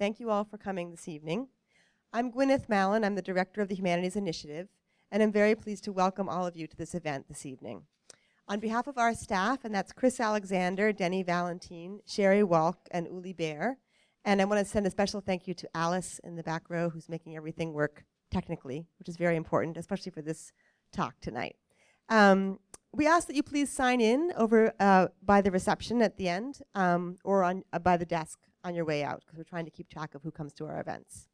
Thank you all for coming this evening. I'm Gwyneth Mallon. I'm the director of the Humanities Initiative, and I'm very pleased to welcome all of you to this event this evening. On behalf of our staff, and that's Chris Alexander, Denny Valentine, Sherry Walk, and Uli Baer, and I want to send a special thank you to Alice in the back row who's making everything work technically, which is very important, especially for this talk tonight. We ask that you please sign in over by the reception at the end or on by the desk on your way out, because we're trying to keep track of who comes to our events.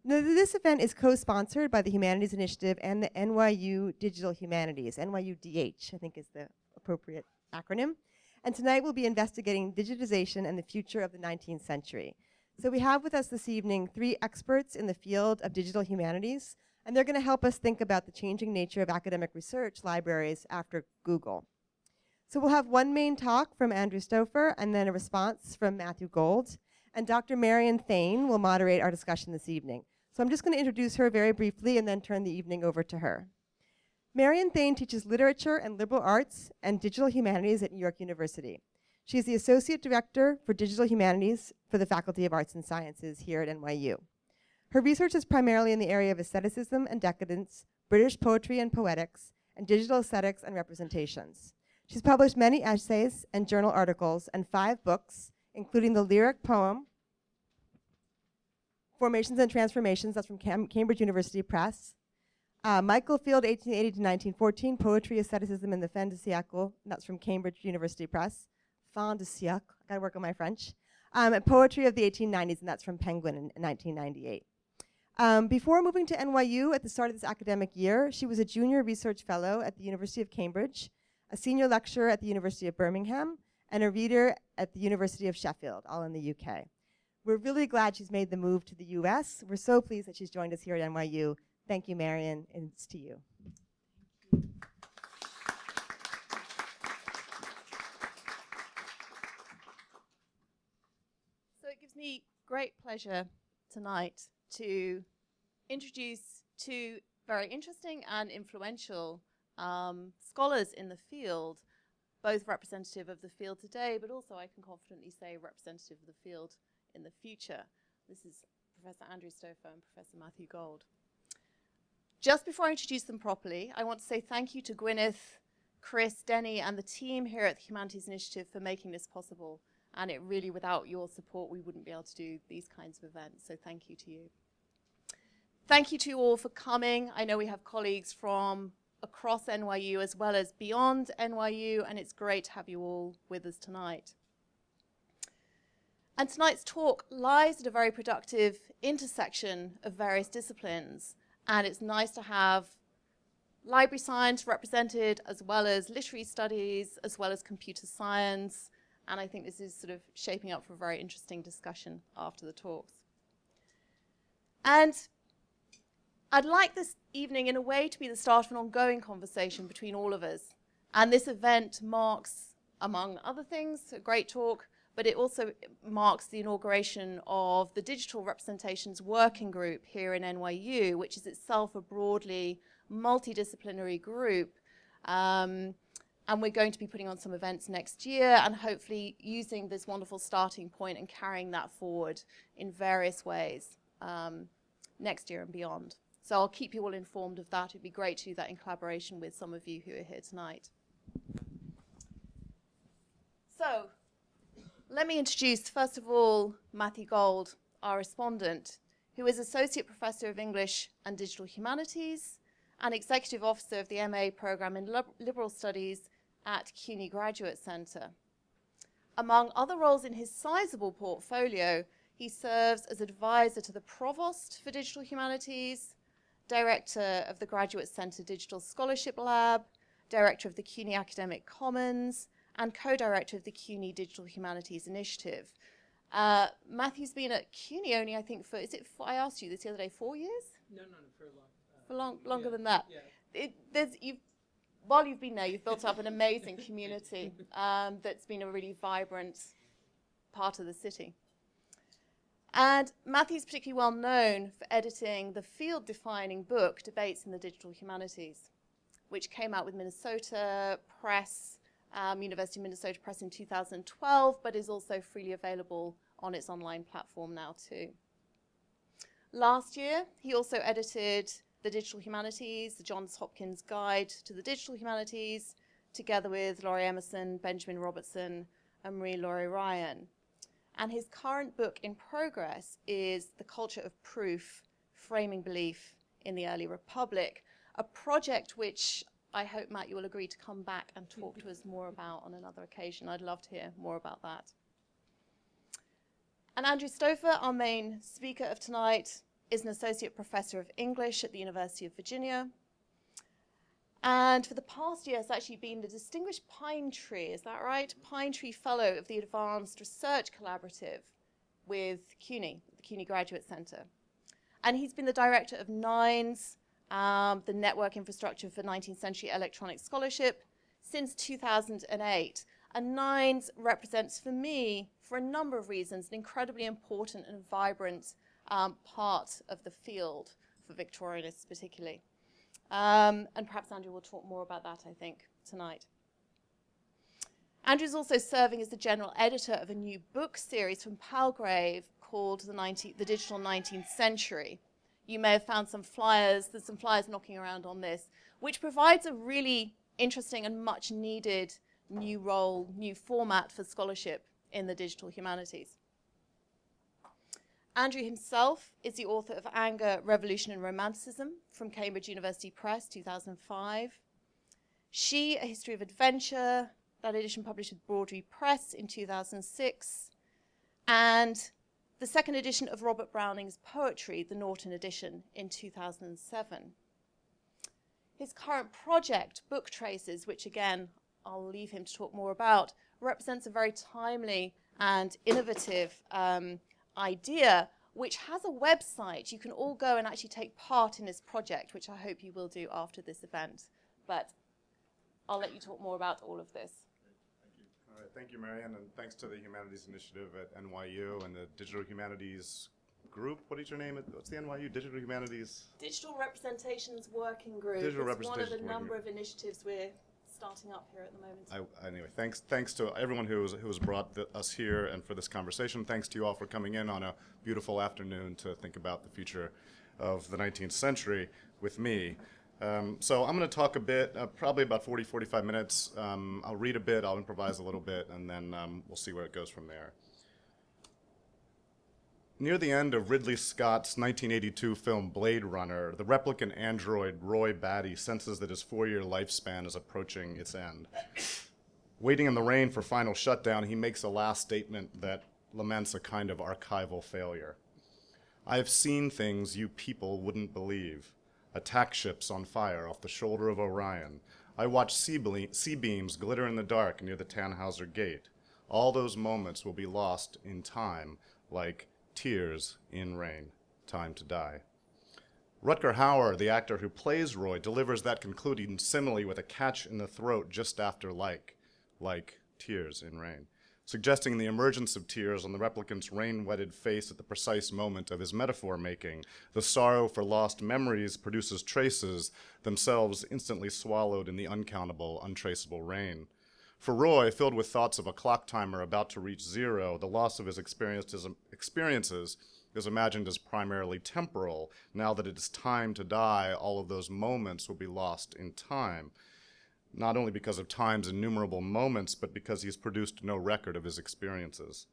Now, this event is co-sponsored by the Humanities Initiative and the NYU Digital Humanities. NYU-DH, I think is the appropriate acronym. And tonight we'll be investigating digitization and the future of the 19th century. So we have with us this evening 3 experts in the field of digital humanities, and they're going to help us think about the changing nature of academic research libraries after Google. So we'll have one main talk from Andrew Stauffer and then a response from Matthew Gold. And Dr. Marion Thain will moderate our discussion this evening. So I'm just going to introduce her very briefly and then turn the evening over to her. Marion Thain teaches literature and liberal arts and digital humanities at New York University. She is the Associate Director for Digital Humanities for the Faculty of Arts and Sciences here at NYU. Her research is primarily in the area of aestheticism and decadence, British poetry and poetics, and digital aesthetics and representations. She's published many essays and journal articles and 5 books, including the lyric poem, Formations and Transformations, that's from Cambridge University Press. Michael Field, 1880 to 1914, Poetry, Aestheticism in the Fin de siècle, that's from Cambridge University Press. Fin de siècle, I gotta work on my French. Poetry of the 1890s, and that's from Penguin in 1998. Before moving to NYU at the start of this academic year, she was a junior research fellow at the University of Cambridge, a senior lecturer at the University of Birmingham, and a reader at the University of Sheffield, all in the UK. We're really glad she's made the move to the US. We're so pleased that she's joined us here at NYU. Thank you, Marion, and it's to you. So it gives me great pleasure tonight to introduce 2 very interesting and influential scholars in the field, both representative of the field today, but also I can confidently say representative of the field in the future. This is Professor Andrew Stauffer and Professor Matthew Gold. Just before I introduce them properly, I want to say thank you to Gwyneth, Chris, Denny, and the team here at the Humanities Initiative for making this possible. And it really, without your support, we wouldn't be able to do these kinds of events. So thank you to you. Thank you to you all for coming. I know we have colleagues from across NYU as well as beyond NYU, and it's great to have you all with us tonight. And tonight's talk lies at a very productive intersection of various disciplines, and it's nice to have library science represented as well as literary studies, as well as computer science, and I think this is sort of shaping up for a very interesting discussion after the talks. And I'd like this evening in a way to be the start of an ongoing conversation between all of us, and this event marks, among other things, a great talk, but it also marks the inauguration of the Digital Representations Working Group here in NYU, which is itself a broadly multidisciplinary group. And we're going to be putting on some events next year and hopefully using this wonderful starting point and carrying that forward in various ways next year and beyond. So I'll keep you all informed of that. It'd be great to do that in collaboration with some of you who are here tonight. So, let me introduce, first of all, Matthew Gold, our respondent, who is Associate Professor of English and Digital Humanities and Executive Officer of the MA Program in Liberal Studies at CUNY Graduate Center. Among other roles in his sizable portfolio, he serves as advisor to the Provost for Digital Humanities, Director of the Graduate Center Digital Scholarship Lab, Director of the CUNY Academic Commons, and co-director of the CUNY Digital Humanities Initiative. Matthew's been at CUNY only, I think, I asked you this the other day, 4 years? No, for long. Longer than that. Yeah. While you've been there, you've built up an amazing community that's been a really vibrant part of the city. And Matthew's particularly well known for editing the field-defining book, Debates in the Digital Humanities, which came out with Minnesota Press, University of Minnesota Press in 2012, but is also freely available on its online platform now too. Last year, he also edited The Digital Humanities, the Johns Hopkins Guide to the Digital Humanities, together with Laurie Emerson, Benjamin Robertson, and Marie-Laure Ryan. And his current book in progress is The Culture of Proof, Framing Belief in the Early Republic, a project which I hope, Matt, you will agree to come back and talk to us more about on another occasion. I'd love to hear more about that. And Andrew Stauffer, our main speaker of tonight, is an associate professor of English at the University of Virginia. And for the past year has actually been the Distinguished Pine Tree, is that right? Pine Tree Fellow of the Advanced Research Collaborative with CUNY, the CUNY Graduate Center. And he's been the director of NINES, the Network Infrastructure for 19th-Century Electronic Scholarship, since 2008. And NINES represents, for me, for a number of reasons, an incredibly important and vibrant part of the field for Victorianists particularly. And perhaps Andrew will talk more about that, I think, tonight. Andrew's also serving as the general editor of a new book series from Palgrave called The Digital 19th Century. You may have found some flyers, there's some flyers knocking around on this, which provides a really interesting and much needed new role, new format for scholarship in the digital humanities. Andrew himself is the author of Anger, Revolution and Romanticism from Cambridge University Press, 2005. She, A History of Adventure, that edition published with Broadry Press in 2006. And the second edition of Robert Browning's poetry, the Norton edition, in 2007. His current project, Book Traces, which again, I'll leave him to talk more about, represents a very timely and innovative idea, which has a website. You can all go and actually take part in this project, which I hope you will do after this event. But I'll let you talk more about all of this. Thank you. All right, thank you, Marion, and thanks to the Humanities Initiative at NYU and the Digital Humanities Group. What is your name? What's the NYU Digital Humanities? Digital Representations Working Group. Digital It's one of the Representations number of initiatives we're starting up here at the moment. Anyway, thanks to everyone who has brought us here and for this conversation. Thanks to you all for coming in on a beautiful afternoon to think about the future of the 19th century with me. So I'm going to talk a bit, probably about 45 minutes. I'll read a bit, I'll improvise a little bit, and then we'll see where it goes from there. Near the end of Ridley Scott's 1982 film Blade Runner, the replicant android Roy Batty senses that his 4-year lifespan is approaching its end. Waiting in the rain for final shutdown, he makes a last statement that laments a kind of archival failure. I have seen things you people wouldn't believe. Attack ships on fire off the shoulder of Orion. I watched sea beams glitter in the dark near the Tannhauser Gate. All those moments will be lost in time, like tears in rain. Time to die. Rutger Hauer, the actor who plays Roy, delivers that concluding simile with a catch in the throat just after like tears in rain, suggesting the emergence of tears on the replicant's rain-wetted face at the precise moment of his metaphor making. The sorrow for lost memories produces traces, themselves instantly swallowed in the uncountable, untraceable rain. For Roy, filled with thoughts of a clock timer about to reach zero, the loss of his experiences is imagined as primarily temporal. Now that it is time to die, all of those moments will be lost in time. Not only because of time's innumerable moments, but because he has produced no record of his experiences.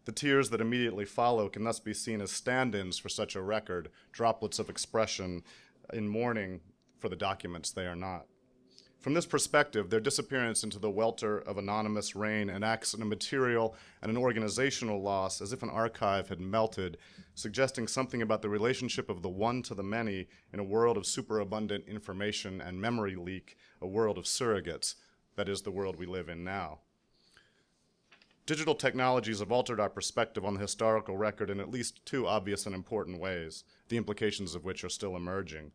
The tears that immediately follow can thus be seen as stand-ins for such a record, droplets of expression in mourning for the documents they are not. From this perspective, their disappearance into the welter of anonymous rain enacts a material and an organizational loss as if an archive had melted, suggesting something about the relationship of the one to the many in a world of superabundant information and memory leak, a world of surrogates, that is the world we live in now. Digital technologies have altered our perspective on the historical record in at least two obvious and important ways, the implications of which are still emerging.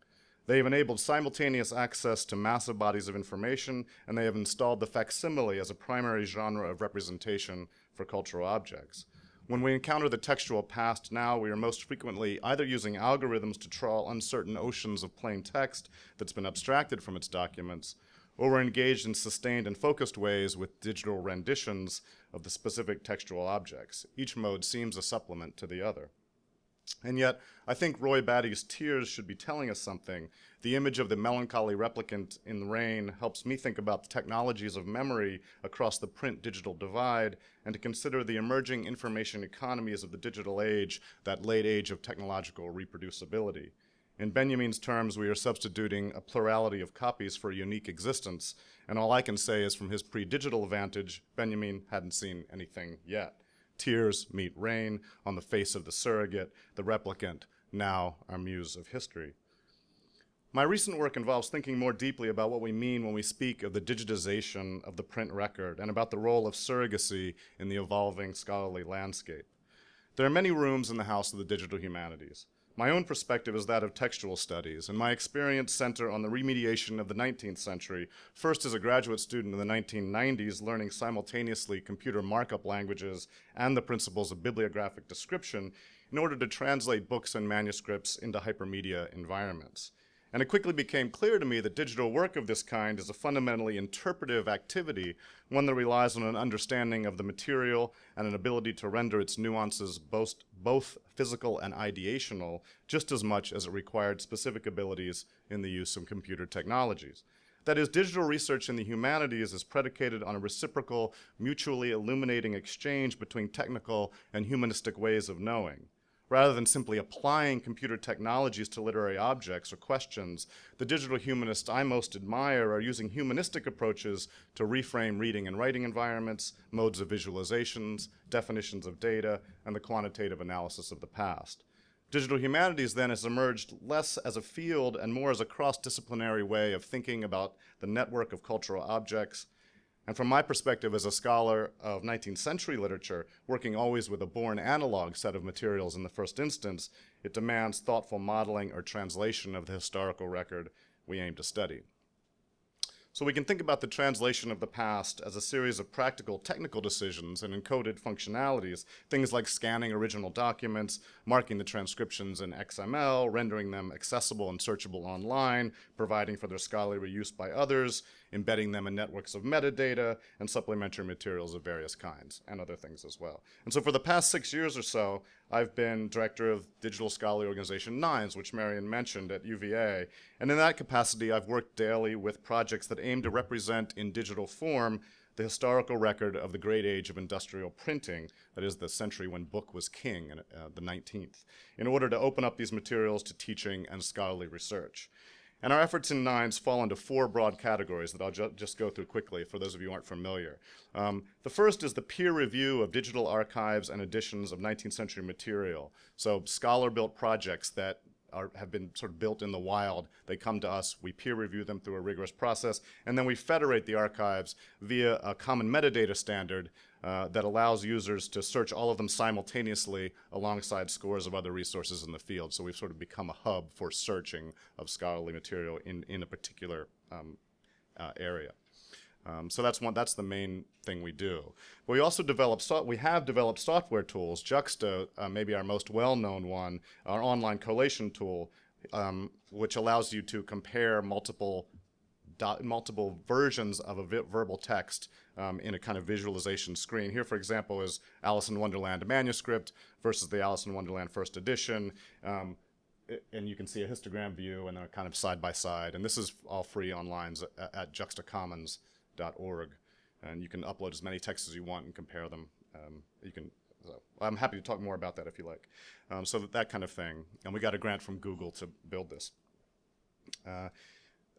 They have enabled simultaneous access to massive bodies of information, and they have installed the facsimile as a primary genre of representation for cultural objects. When we encounter the textual past now, we are most frequently either using algorithms to trawl uncertain oceans of plain text that's been abstracted from its documents, or were engaged in sustained and focused ways with digital renditions of the specific textual objects. Each mode seems a supplement to the other. And yet, I think Roy Batty's tears should be telling us something. The image of the melancholy replicant in the rain helps me think about the technologies of memory across the print-digital divide, and to consider the emerging information economies of the digital age, that late age of technological reproducibility. In Benjamin's terms, we are substituting a plurality of copies for a unique existence, and all I can say is from his pre-digital vantage, Benjamin hadn't seen anything yet. Tears meet rain on the face of the surrogate, the replicant, now our muse of history. My recent work involves thinking more deeply about what we mean when we speak of the digitization of the print record and about the role of surrogacy in the evolving scholarly landscape. There are many rooms in the house of the digital humanities. My own perspective is that of textual studies, and my experience center on the remediation of the 19th century, first as a graduate student in the 1990s, learning simultaneously computer markup languages and the principles of bibliographic description in order to translate books and manuscripts into hypermedia environments. And it quickly became clear to me that digital work of this kind is a fundamentally interpretive activity, one that relies on an understanding of the material and an ability to render its nuances both physical and ideational, just as much as it required specific abilities in the use of computer technologies. That is, digital research in the humanities is predicated on a reciprocal, mutually illuminating exchange between technical and humanistic ways of knowing. Rather than simply applying computer technologies to literary objects or questions, the digital humanists I most admire are using humanistic approaches to reframe reading and writing environments, modes of visualizations, definitions of data, and the quantitative analysis of the past. Digital humanities then has emerged less as a field and more as a cross-disciplinary way of thinking about the network of cultural objects. And from my perspective as a scholar of 19th century literature, working always with a born analog set of materials in the first instance, it demands thoughtful modeling or translation of the historical record we aim to study. So we can think about the translation of the past as a series of practical technical decisions and encoded functionalities, things like scanning original documents, marking the transcriptions in XML, rendering them accessible and searchable online, providing for their scholarly use by others, embedding them in networks of metadata, and supplementary materials of various kinds, and other things as well. And so for the past 6 years or so, I've been director of digital scholarly organization NINES, which Marion mentioned at UVA. And in that capacity, I've worked daily with projects that aim to represent in digital form the historical record of the great age of industrial printing, that is the century when book was king, the 19th, in order to open up these materials to teaching and scholarly research. And our efforts in NINES fall into 4 broad categories that I'll just go through quickly for those of you who aren't familiar. The first is the peer review of digital archives and editions of 19th century material. So scholar-built projects that have been sort of built in the wild. They come to us, we peer review them through a rigorous process, and then we federate the archives via a common metadata standard that allows users to search all of them simultaneously alongside scores of other resources in the field. So we've sort of become a hub for searching of scholarly material in a particular area. So that's the main thing we do. But we also have developed software tools. Juxta, maybe our most well-known one, our online collation tool, which allows you to compare multiple versions of a verbal text in a kind of visualization screen. Here, for example, is Alice in Wonderland manuscript versus the Alice in Wonderland first edition. And you can see a histogram view and they're kind of side by side. And this is all free online at juxtacommons.org. And you can upload as many texts as you want and compare them. I'm happy to talk more about that if you like. So that kind of thing. And we got a grant from Google to build this.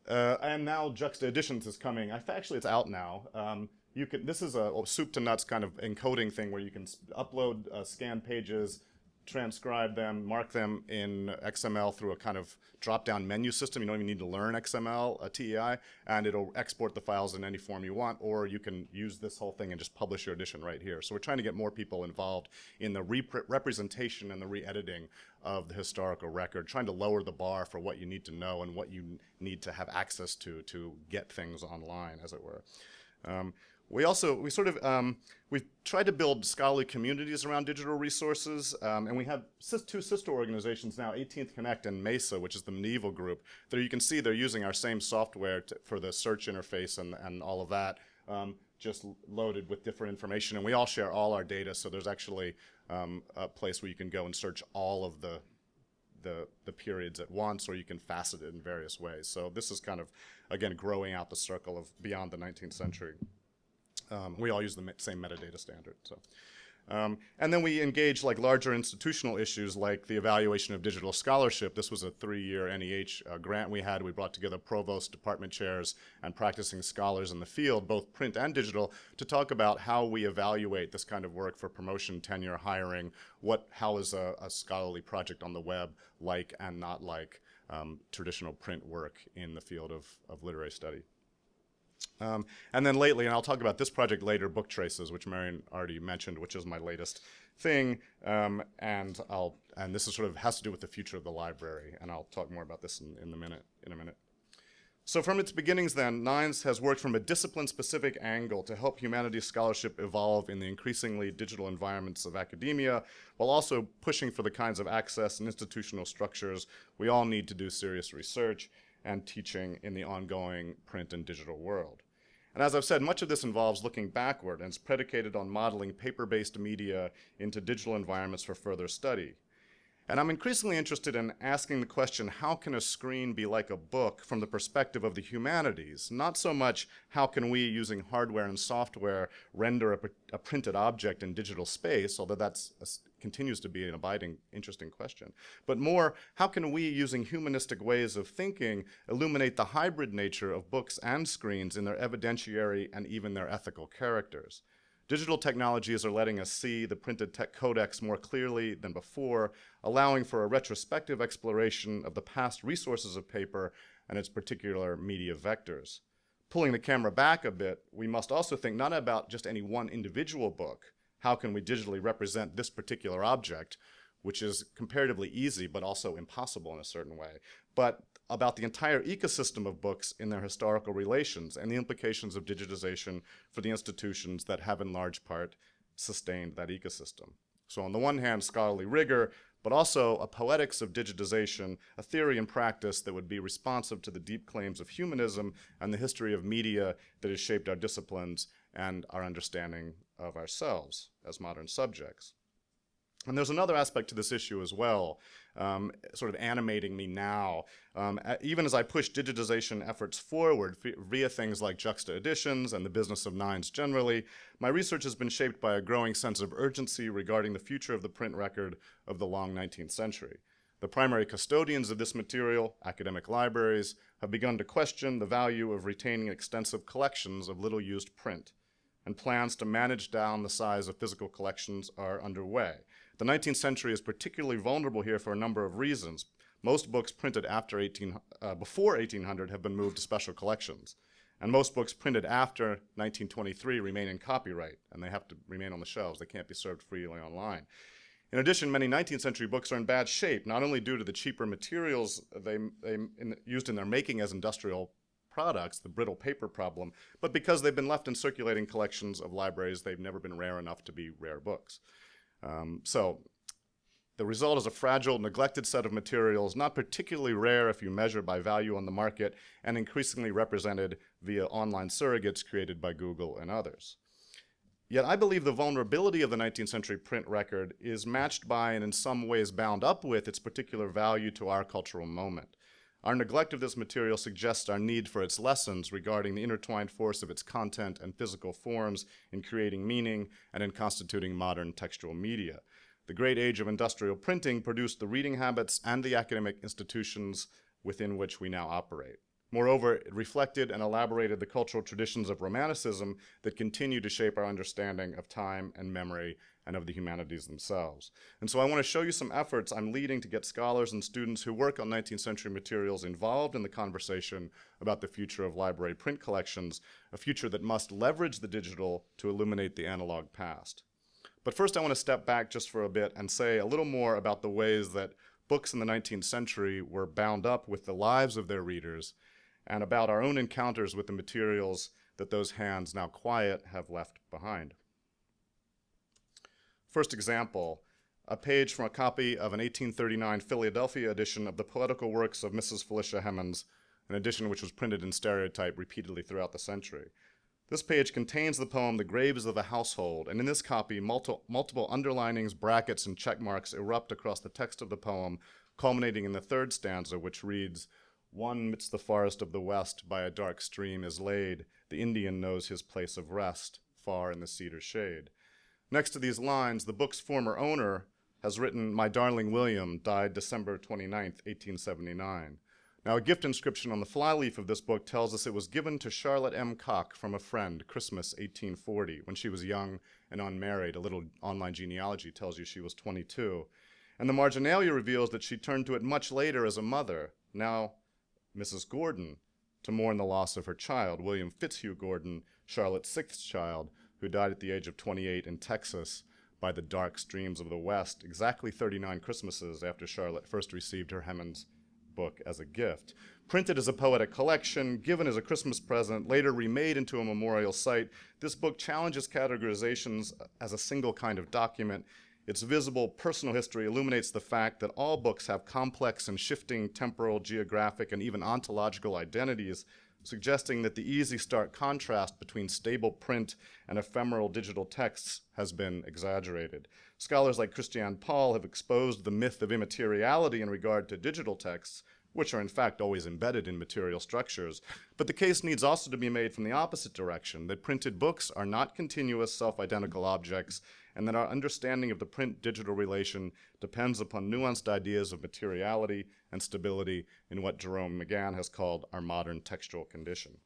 And now Juxta Editions is coming. Actually, it's out now. This is a soup to nuts kind of encoding thing where you can upload scanned pages, transcribe them, mark them in XML through a kind of drop-down menu system. You don't even need to learn XML, TEI, and it'll export the files in any form you want, or you can use this whole thing and just publish your edition right here. So we're trying to get more people involved in the representation and the re-editing of the historical record, trying to lower the bar for what you need to know and what you need to have access to get things online, as it were. We've tried to build scholarly communities around digital resources, and we have two sister organizations now, 18th Connect and MESA, which is the medieval group. There you can see they're using our same software for the search interface and all of that, just loaded with different information. And we all share all our data, so there's actually a place where you can go and search all of the periods at once, or you can facet it in various ways. So this is kind of, again, growing out the circle of beyond the 19th century. We all use the same metadata standard. So. And then we engage like larger institutional issues like the evaluation of digital scholarship. This was a 3-year NEH grant we had. We brought together provost, department chairs, and practicing scholars in the field, both print and digital, to talk about how we evaluate this kind of work for promotion, tenure, hiring, how is a scholarly project on the web like and not like traditional print work in the field of literary study. And then lately, and I'll talk about this project later, Book Traces, which Marion already mentioned, which is my latest thing, and this is sort of has to do with the future of the library, and I'll talk more about this in a minute. So from its beginnings then, NINES has worked from a discipline-specific angle to help humanities scholarship evolve in the increasingly digital environments of academia, while also pushing for the kinds of access and institutional structures we all need to do serious research and teaching in the ongoing print and digital world. And as I've said, much of this involves looking backward and is predicated on modeling paper-based media into digital environments for further study. And I'm increasingly interested in asking the question, how can a screen be like a book from the perspective of the humanities? Not so much how can we, using hardware and software, render a printed object in digital space, although that continues to be an abiding, interesting question. But more, how can we, using humanistic ways of thinking, illuminate the hybrid nature of books and screens in their evidentiary and even their ethical characters? Digital technologies are letting us see the printed codex more clearly than before, allowing for a retrospective exploration of the past resources of paper and its particular media vectors. Pulling the camera back a bit, we must also think not about just any one individual book. How can we digitally represent this particular object, which is comparatively easy but also impossible in a certain way, but about the entire ecosystem of books in their historical relations and the implications of digitization for the institutions that have in large part sustained that ecosystem. So on the one hand, scholarly rigor, but also a poetics of digitization, a theory and practice that would be responsive to the deep claims of humanism and the history of media that has shaped our disciplines and our understanding of ourselves as modern subjects. And there's another aspect to this issue as well, sort of animating me now. Even as I push digitization efforts forward via things like Juxta Editions and the business of NINES generally, my research has been shaped by a growing sense of urgency regarding the future of the print record of the long 19th century. The primary custodians of this material, academic libraries, have begun to question the value of retaining extensive collections of little-used print, and plans to manage down the size of physical collections are underway. The 19th century is particularly vulnerable here for a number of reasons. Most books printed before 1800 have been moved to special collections, and most books printed after 1923 remain in copyright, and they have to remain on the shelves. They can't be served freely online. In addition, many 19th century books are in bad shape, not only due to the cheaper materials used in their making as industrial products, the brittle paper problem, but because they've been left in circulating collections of libraries, they've never been rare enough to be rare books. So the result is a fragile, neglected set of materials, not particularly rare if you measure by value on the market, and increasingly represented via online surrogates created by Google and others. Yet I believe the vulnerability of the 19th century print record is matched by and in some ways bound up with its particular value to our cultural moment. Our neglect of this material suggests our need for its lessons regarding the intertwined force of its content and physical forms in creating meaning and in constituting modern textual media. The great age of industrial printing produced the reading habits and the academic institutions within which we now operate. Moreover, it reflected and elaborated the cultural traditions of Romanticism that continue to shape our understanding of time and memory and of the humanities themselves. And so I want to show you some efforts I'm leading to get scholars and students who work on 19th century materials involved in the conversation about the future of library print collections, a future that must leverage the digital to illuminate the analog past. But first I want to step back just for a bit and say a little more about the ways that books in the 19th century were bound up with the lives of their readers and about our own encounters with the materials that those hands, now quiet, have left behind. First example, a page from a copy of an 1839 Philadelphia edition of the Poetical Works of Mrs. Felicia Hemans, an edition which was printed in stereotype repeatedly throughout the century. This page contains the poem The Graves of the Household, and in this copy, multiple underlinings, brackets, and check marks erupt across the text of the poem, culminating in the third stanza, which reads, "One midst the forest of the west by a dark stream is laid. The Indian knows his place of rest, far in the cedar shade." Next to these lines, the book's former owner has written, "My darling William died December 29th, 1879. Now, a gift inscription on the flyleaf of this book tells us it was given to Charlotte M. Koch from a friend, Christmas 1840, when she was young and unmarried. A little online genealogy tells you she was 22. And the Marginalia reveals that she turned to it much later as a mother, now Mrs. Gordon, to mourn the loss of her child, William Fitzhugh Gordon, Charlotte's sixth child, who died at the age of 28 in Texas by the dark streams of the West, exactly 39 Christmases after Charlotte first received her Hemans book as a gift. Printed as a poetic collection, given as a Christmas present, later remade into a memorial site, this book challenges categorizations as a single kind of document. Its visible personal history illuminates the fact that all books have complex and shifting temporal, geographic, and even ontological identities, suggesting that the easy stark contrast between stable print and ephemeral digital texts has been exaggerated. Scholars like Christiane Paul have exposed the myth of immateriality in regard to digital texts, which are in fact always embedded in material structures. But the case needs also to be made from the opposite direction, that printed books are not continuous self-identical objects, and that our understanding of the print-digital relation depends upon nuanced ideas of materiality and stability in what Jerome McGann has called our modern textual condition.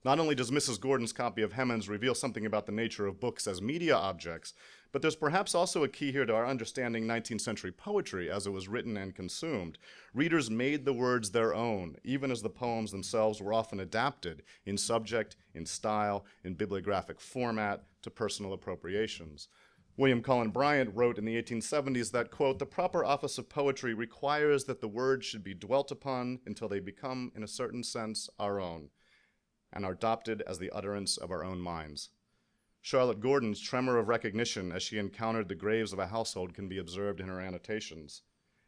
Not only does Mrs. Gordon's copy of Hemans reveal something about the nature of books as media objects, but there's perhaps also a key here to our understanding 19th century poetry as it was written and consumed. Readers made the words their own, even as the poems themselves were often adapted in subject, in style, in bibliographic format to personal appropriations. William Cullen Bryant wrote in the 1870s that, quote, "The proper office of poetry requires that the words should be dwelt upon until they become, in a certain sense, our own, and are adopted as the utterance of our own minds." Charlotte Gordon's tremor of recognition as she encountered the graves of a household can be observed in her annotations.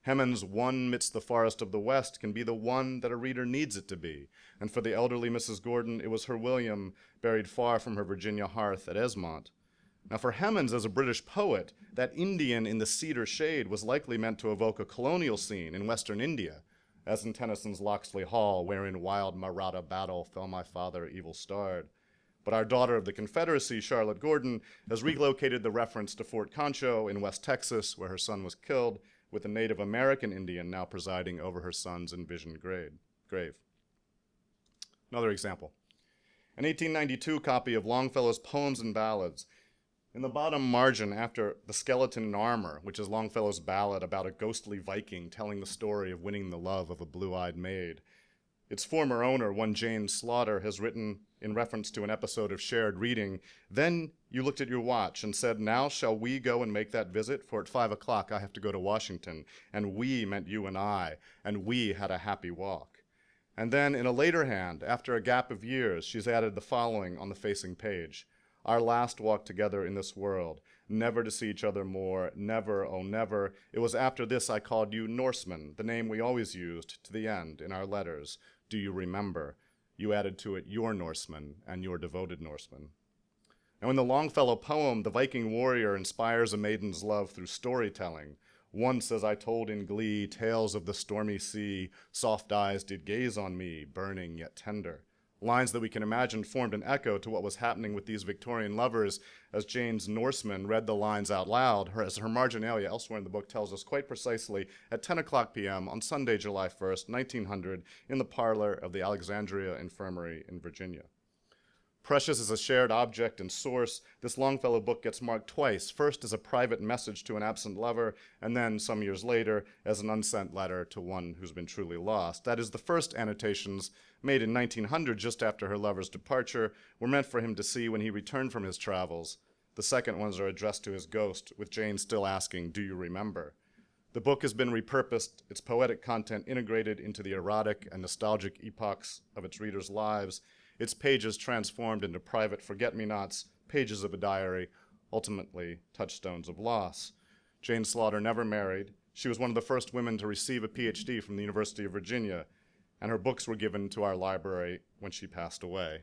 Hemans' "One midst the forest of the west" can be the one that a reader needs it to be, and for the elderly Mrs. Gordon, it was her William, buried far from her Virginia hearth at Esmont. Now for Hemans as a British poet, that Indian in the cedar shade was likely meant to evoke a colonial scene in Western India, as in Tennyson's Locksley Hall, wherein wild Maratha battle fell my father evil-starred. But our daughter of the Confederacy, Charlotte Gordon, has relocated the reference to Fort Concho in West Texas, where her son was killed, with a Native American Indian now presiding over her son's envisioned grave. Another example. An 1892 copy of Longfellow's Poems and Ballads. In the bottom margin, after The Skeleton in Armor, which is Longfellow's ballad about a ghostly Viking telling the story of winning the love of a blue-eyed maid, its former owner, one Jane Slaughter, has written in reference to an episode of shared reading, "Then you looked at your watch and said, 'Now shall we go and make that visit? For at 5 o'clock I have to go to Washington.' And we meant you and I, and we had a happy walk." And then in a later hand, after a gap of years, she's added the following on the facing page: "Our last walk together in this world, never to see each other more, never, oh never. It was after this I called you Norseman, the name we always used to the end in our letters. Do you remember? You added to it your Norseman and your devoted Norseman." Now in the Longfellow poem, the Viking warrior inspires a maiden's love through storytelling. "Once as I told in glee tales of the stormy sea, soft eyes did gaze on me, burning yet tender." Lines that we can imagine formed an echo to what was happening with these Victorian lovers as Jane's Norseman read the lines out loud, as her Marginalia elsewhere in the book tells us quite precisely, at 10 o'clock p.m. on Sunday, July 1st, 1900, in the parlor of the Alexandria Infirmary in Virginia. Precious as a shared object and source, this Longfellow book gets marked twice, first as a private message to an absent lover, and then, some years later, as an unsent letter to one who's been truly lost. That is, the first annotations, made in 1900 just after her lover's departure, were meant for him to see when he returned from his travels. The second ones are addressed to his ghost, with Jane still asking, "Do you remember?" The book has been repurposed, its poetic content integrated into the erotic and nostalgic epochs of its readers' lives. its pages transformed into private forget-me-nots, pages of a diary, ultimately touchstones of loss. Jane Slaughter never married. She was one of the first women to receive a PhD from the University of Virginia, and her books were given to our library when she passed away.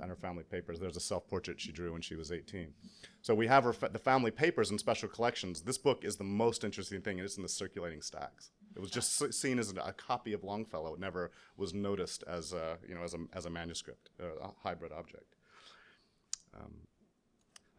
And her family papers. There's a self-portrait she drew when she was 18. So we have the family papers in special collections. This book is the most interesting thing, and it's in the circulating stacks. It was just seen as a copy of Longfellow. It never was noticed as a manuscript, a hybrid object.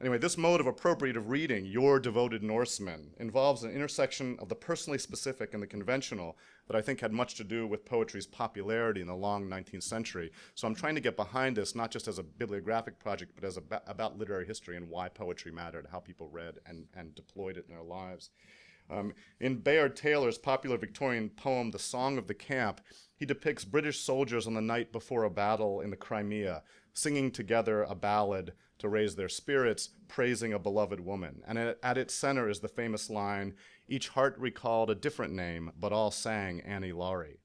Anyway, this mode of appropriative reading, Your Devoted Norsemen, involves an intersection of the personally specific and the conventional that I think had much to do with poetry's popularity in the long 19th century. So I'm trying to get behind this, not just as a bibliographic project, but as about literary history and why poetry mattered, how people read and deployed it in their lives. In Bayard Taylor's popular Victorian poem, The Song of the Camp, he depicts British soldiers on the night before a battle in the Crimea, singing together a ballad to raise their spirits, praising a beloved woman. And at its center is the famous line, each heart recalled a different name, but all sang Annie Laurie.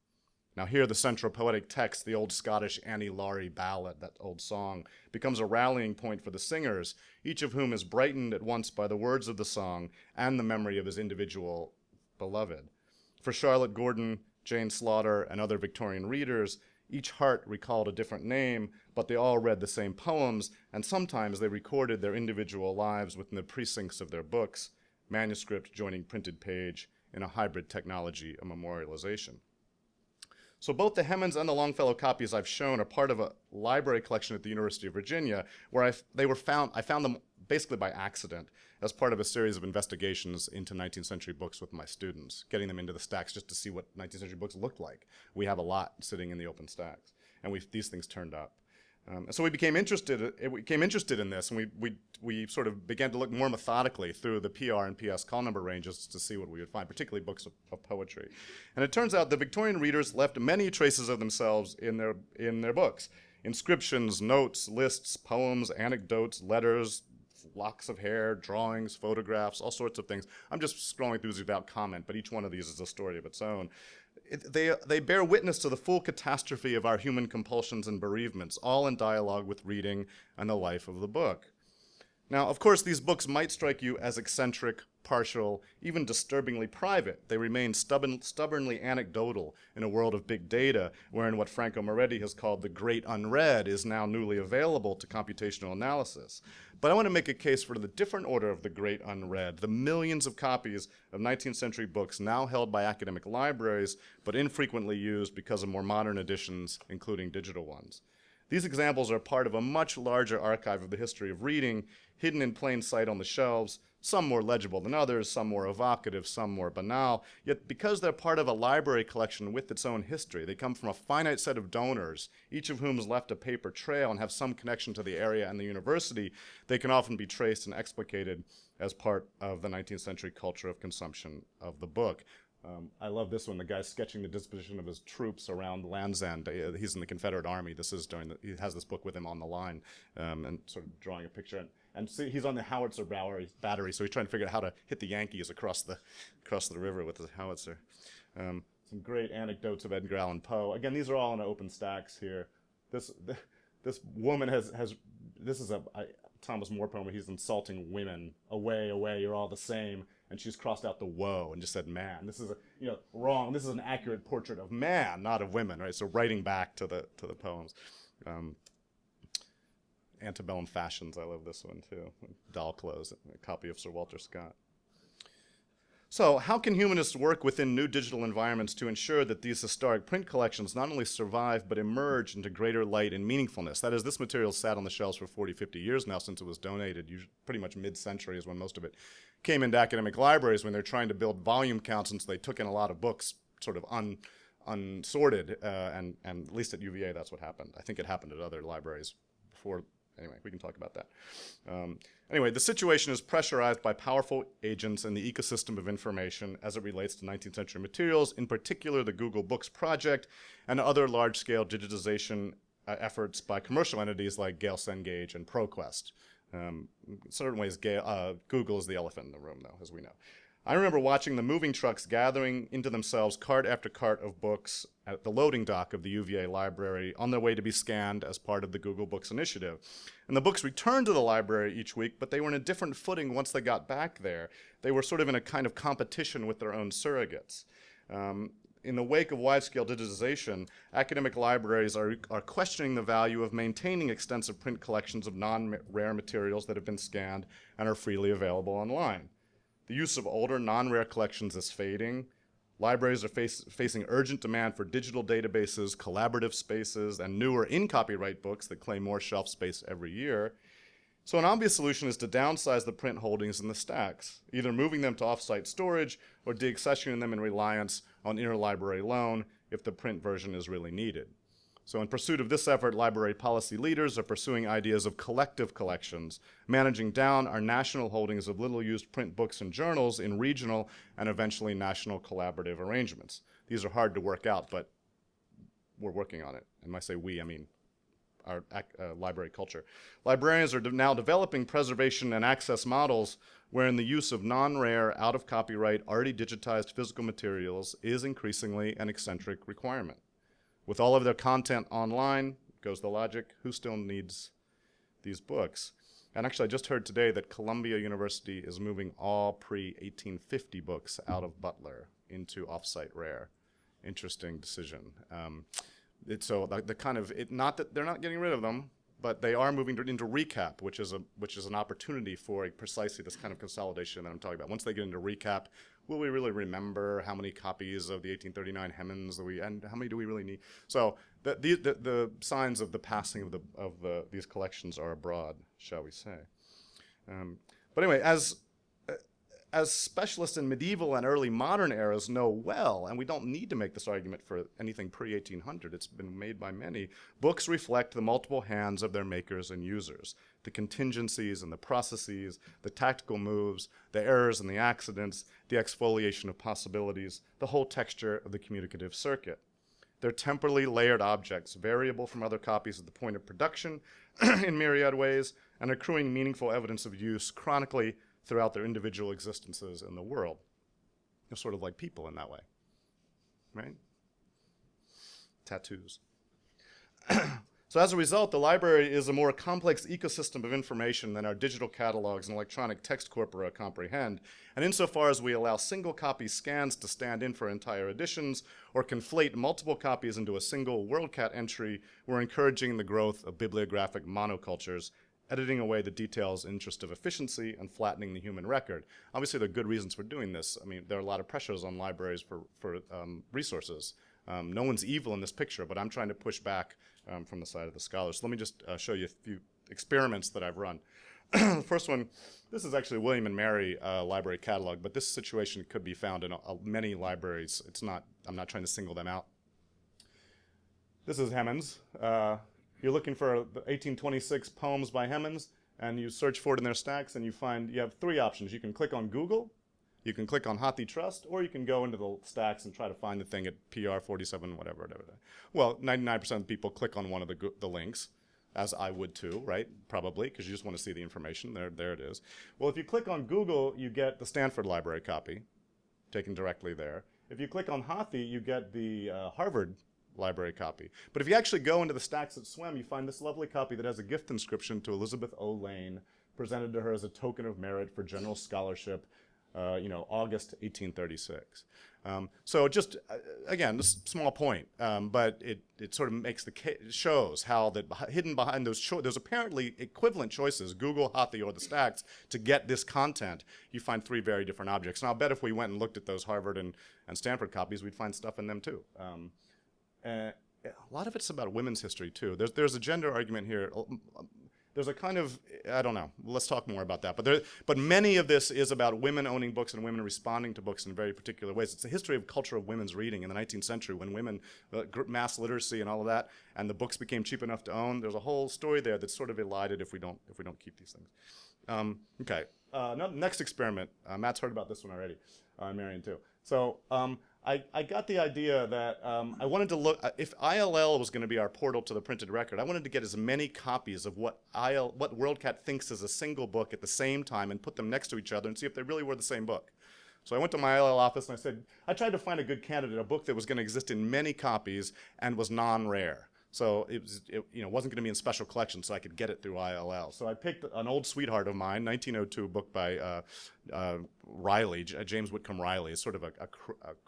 Now here the central poetic text, the old Scottish Annie Laurie ballad, that old song, becomes a rallying point for the singers, each of whom is brightened at once by the words of the song and the memory of his individual beloved. For Charlotte Gordon, Jane Slaughter, and other Victorian readers, each heart recalled a different name, but they all read the same poems, and sometimes they recorded their individual lives within the precincts of their books, manuscript joining printed page in a hybrid technology of memorialization. So both the Hemans and the Longfellow copies I've shown are part of a library collection at the University of Virginia, where I found them basically by accident as part of a series of investigations into 19th century books with my students, getting them into the stacks just to see what 19th century books looked like. We have a lot sitting in the open stacks, and these things turned up. And so we became interested in this, and we sort of began to look more methodically through the PR and PS call number ranges to see what we would find, particularly books of poetry. And it turns out the Victorian readers left many traces of themselves in their books. Inscriptions, notes, lists, poems, anecdotes, letters, locks of hair, drawings, photographs, all sorts of things. I'm just scrolling through these without comment, but each one of these is a story of its own. They bear witness to the full catastrophe of our human compulsions and bereavements, all in dialogue with reading and the life of the book. Now, of course, these books might strike you as eccentric, partial, even disturbingly private. They remain stubbornly anecdotal in a world of big data, wherein what Franco Moretti has called the great unread is now newly available to computational analysis. But I want to make a case for the different order of the great unread, the millions of copies of 19th century books now held by academic libraries, but infrequently used because of more modern editions, including digital ones. These examples are part of a much larger archive of the history of reading, hidden in plain sight on the shelves, some more legible than others, some more evocative, some more banal. Yet because they're part of a library collection with its own history, they come from a finite set of donors, each of whom has left a paper trail and have some connection to the area and the university, they can often be traced and explicated as part of the 19th century culture of consumption of the book. I love this one, the guy sketching the disposition of his troops around Land's End. He's in the Confederate Army. He has this book with him on the line and sort of drawing a picture. And see, he's on the howitzer battery, so he's trying to figure out how to hit the Yankees across the river with the howitzer. Some great anecdotes of Edgar Allan Poe. Again, these are all in open stacks here. This woman this is a Thomas More poem where he's insulting women. Away, away, you're all the same. And she's crossed out the woe and just said man. This is wrong. This is an accurate portrait of man, not of women, right? So writing back to the poems. Antebellum fashions, I love this one too. Doll clothes, a copy of Sir Walter Scott. So how can humanists work within new digital environments to ensure that these historic print collections not only survive but emerge into greater light and meaningfulness? That is, this material sat on the shelves for 40, 50 years now since it was donated. Pretty much mid-century is when most of it came into academic libraries when they're trying to build volume counts, and so they took in a lot of books sort of unsorted, and at least at UVA that's what happened. I think it happened at other libraries before. Anyway, we can talk about that. Anyway, the situation is pressurized by powerful agents in the ecosystem of information as it relates to 19th century materials, in particular the Google Books project and other large-scale digitization efforts by commercial entities like Gale Cengage and ProQuest. In certain ways, Google is the elephant in the room, though, as we know. I remember watching the moving trucks gathering into themselves cart after cart of books at the loading dock of the UVA library on their way to be scanned as part of the Google Books initiative. And the books returned to the library each week, but they were in a different footing once they got back there. They were sort of in a kind of competition with their own surrogates. In the wake of wide-scale digitization, academic libraries are questioning the value of maintaining extensive print collections of non-rare materials that have been scanned and are freely available online. The use of older, non-rare collections is fading. Libraries are facing urgent demand for digital databases, collaborative spaces, and newer in-copyright books that claim more shelf space every year. So an obvious solution is to downsize the print holdings in the stacks, either moving them to off-site storage or deaccessioning them in reliance on interlibrary loan if the print version is really needed. So in pursuit of this effort, library policy leaders are pursuing ideas of collective collections, managing down our national holdings of little-used print books and journals in regional and eventually national collaborative arrangements. These are hard to work out, but we're working on it. And when I say we, I mean our library culture. Librarians are now developing preservation and access models wherein the use of non-rare, out-of-copyright, already digitized physical materials is increasingly an eccentric requirement. With all of their content online, goes the logic, who still needs these books? And actually, I just heard today that Columbia University is moving all pre-1850 books out of Butler into off-site rare. Interesting decision. Not that they're not getting rid of them, but they are moving into recap, which is an opportunity for precisely this kind of consolidation that I'm talking about. Once they get into recap, will we really remember how many copies of the 1839 Hemans and how many do we really need? So the signs of the passing of these collections are abroad, shall we say? But anyway, as specialists in medieval and early modern eras know well, and we don't need to make this argument for anything pre-1800, it's been made by many, books reflect the multiple hands of their makers and users, the contingencies and the processes, the tactical moves, the errors and the accidents, the exfoliation of possibilities, the whole texture of the communicative circuit. They're temporally layered objects, variable from other copies at the point of production in myriad ways, and accruing meaningful evidence of use chronically throughout their individual existences in the world. They're sort of like people in that way, right? Tattoos. So as a result, the library is a more complex ecosystem of information than our digital catalogs and electronic text corpora comprehend. And insofar as we allow single copy scans to stand in for entire editions or conflate multiple copies into a single WorldCat entry, we're encouraging the growth of bibliographic monocultures, editing away the details in interest of efficiency and flattening the human record. Obviously, there are good reasons for doing this. I mean, there are a lot of pressures on libraries for resources. No one's evil in this picture, but I'm trying to push back from the side of the scholars. So let me just show you a few experiments that I've run. The first one, this is actually William and Mary library catalog, but this situation could be found in many libraries. I'm not trying to single them out. This is Hemans. You're looking for the 1826 poems by Hemans, and you search for it in their stacks, and you have three options. You can click on Google, you can click on HathiTrust, or you can go into the stacks and try to find the thing at PR 47, whatever. Well, 99% of people click on one of the links, as I would too, right? Probably, because you just want to see the information. There it is. Well, if you click on Google, you get the Stanford library copy, taken directly there. If you click on Hathi, you get the Harvard library copy. But if you actually go into the stacks at SWEM, you find this lovely copy that has a gift inscription to Elizabeth O. Lane, presented to her as a token of merit for general scholarship, August 1836. So just, again, this small point, but it sort of makes shows how that hidden behind those apparently equivalent choices, Google, Hathi, or the stacks, to get this content, you find three very different objects. And I'll bet if we went and looked at those Harvard and Stanford copies, we'd find stuff in them too. A lot of it's about women's history too. There's a gender argument here. There's a kind of, I don't know, let's talk more about that. But many of this is about women owning books and women responding to books in very particular ways. It's a history of culture of women's reading in the 19th century when women, mass literacy and all of that, and the books became cheap enough to own. There's a whole story there that's sort of elided if we don't keep these things. Okay, next experiment. Matt's heard about this one already, Marion too. So I got the idea that I wanted to look, if ILL was going to be our portal to the printed record, I wanted to get as many copies of what WorldCat thinks is a single book at the same time and put them next to each other and see if they really were the same book. So I went to my ILL office and I said, I tried to find a good candidate, a book that was going to exist in many copies and was non-rare. So it wasn't going to be in special collections, so I could get it through ILL. So I picked an old sweetheart of mine, 1902 book by Riley, James Whitcomb Riley. It's sort of a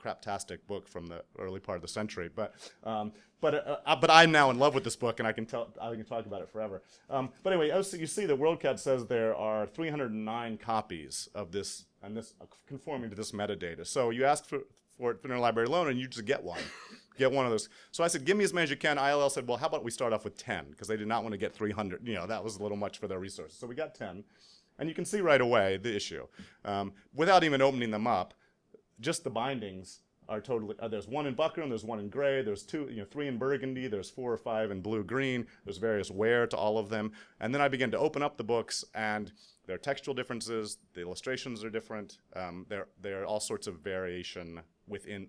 craptastic book from the early part of the century. But I'm now in love with this book, and I can talk about it forever. But anyway, you see that WorldCat says there are 309 copies of this, and this conforming to this metadata. So you ask for it for interlibrary loan, and you just get one. Get one of those. So I said, give me as many as you can. ILL said, well, how about we start off with 10? Because they did not want to get 300. That was a little much for their resources. So we got 10. And you can see right away the issue. Without even opening them up, just the bindings are totally, there's one in buckram, there's one in gray, there's 3 in burgundy, there's 4 or 5 in blue-green, there's various wear to all of them. And then I began to open up the books, and there are textual differences, the illustrations are different, there are all sorts of variation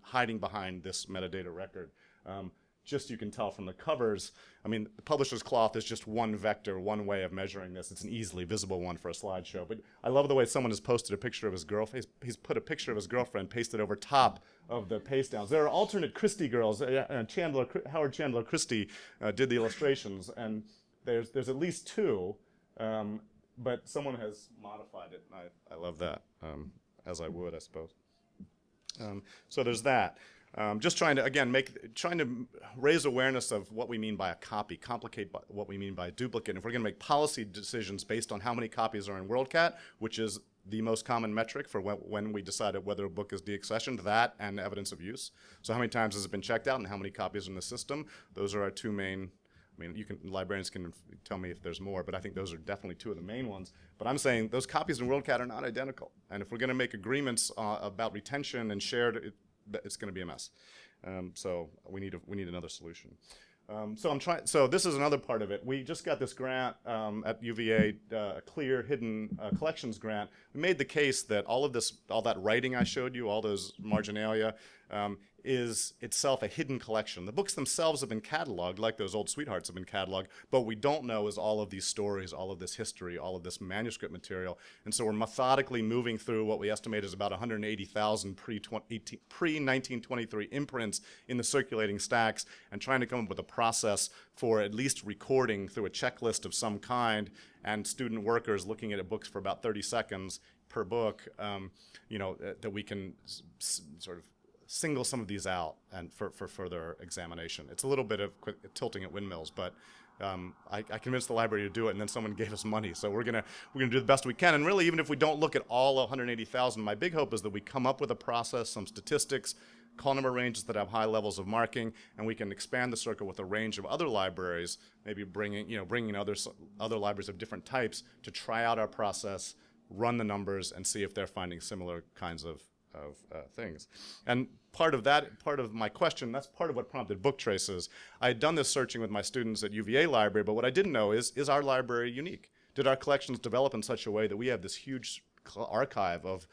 hiding behind this metadata record. Just you can tell from the covers, the publisher's cloth is just one vector, one way of measuring this. It's an easily visible one for a slideshow. But I love the way someone has posted a picture of his girlfriend. He's put a picture of his girlfriend pasted over top of the paste downs. There are alternate Christie girls. Howard Chandler Christie did the illustrations, and there's at least 2, but someone has modified it. And I love that, as I would, I suppose. So there's that. Just trying to raise awareness of what we mean by a copy, complicate what we mean by a duplicate. And if we're going to make policy decisions based on how many copies are in WorldCat, which is the most common metric for when we decided whether a book is deaccessioned, that and evidence of use. So how many times has it been checked out and how many copies are in the system? Those are our 2 main. Librarians can tell me if there's more, but I think those are definitely 2 of the main ones. But I'm saying those copies in WorldCat are not identical. And if we're going to make agreements about retention and shared, it's going to be a mess. So we need another solution. So this is another part of it. We just got this grant at UVA, a clear hidden collections grant. We made the case that all that writing I showed you, all those marginalia, is itself a hidden collection. The books themselves have been cataloged, like those old sweethearts have been cataloged, but what we don't know is all of these stories, all of this history, all of this manuscript material. And so we're methodically moving through what we estimate is about 180,000 pre-1923 imprints in the circulating stacks and trying to come up with a process for at least recording through a checklist of some kind, and student workers looking at books for about 30 seconds per book, that we can sort of single some of these out and for further examination. It's a little bit of tilting at windmills, but I convinced the library to do it, and then someone gave us money. So we're gonna do the best we can. And really, even if we don't look at all 180,000, my big hope is that we come up with a process, some statistics, call number ranges that have high levels of marking, and we can expand the circle with a range of other libraries, maybe bringing other libraries of different types to try out our process, run the numbers, and see if they're finding similar kinds of things. And part of my question, that's part of what prompted book traces. I had done this searching with my students at UVA library, but what I didn't know is our library unique? Did our collections develop in such a way that we have this huge archive of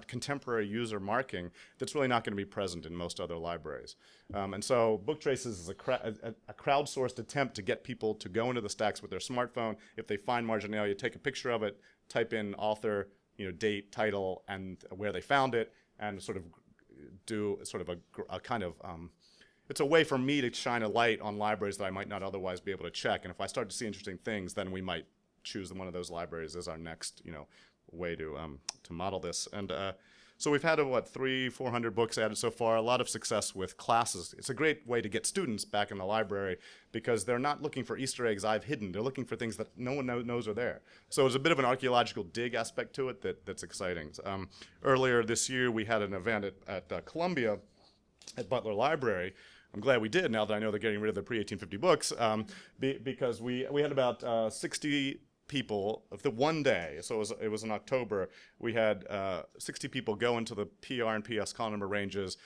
contemporary user marking that's really not going to be present in most other libraries? And so book traces is a crowdsourced attempt to get people to go into the stacks with their smartphone. If they find marginalia, take a picture of it, type in author, date, title, and where they found it, and sort of do sort of a kind of, it's a way for me to shine a light on libraries that I might not otherwise be able to check. And if I start to see interesting things, then we might choose one of those libraries as our next, way to model this. And so we've had 300-400 books added so far. A lot of success with classes. It's a great way to get students back in the library because they're not looking for Easter eggs I've hidden. They're looking for things that no one knows are there. So there's a bit of an archaeological dig aspect to it that's exciting. Earlier this year, we had an event at Columbia at Butler Library. I'm glad we did now that I know they're getting rid of the pre-1850 books because we had about 60 people of the one day, so it was in October. We had 60 people go into the PR and PS call number ranges,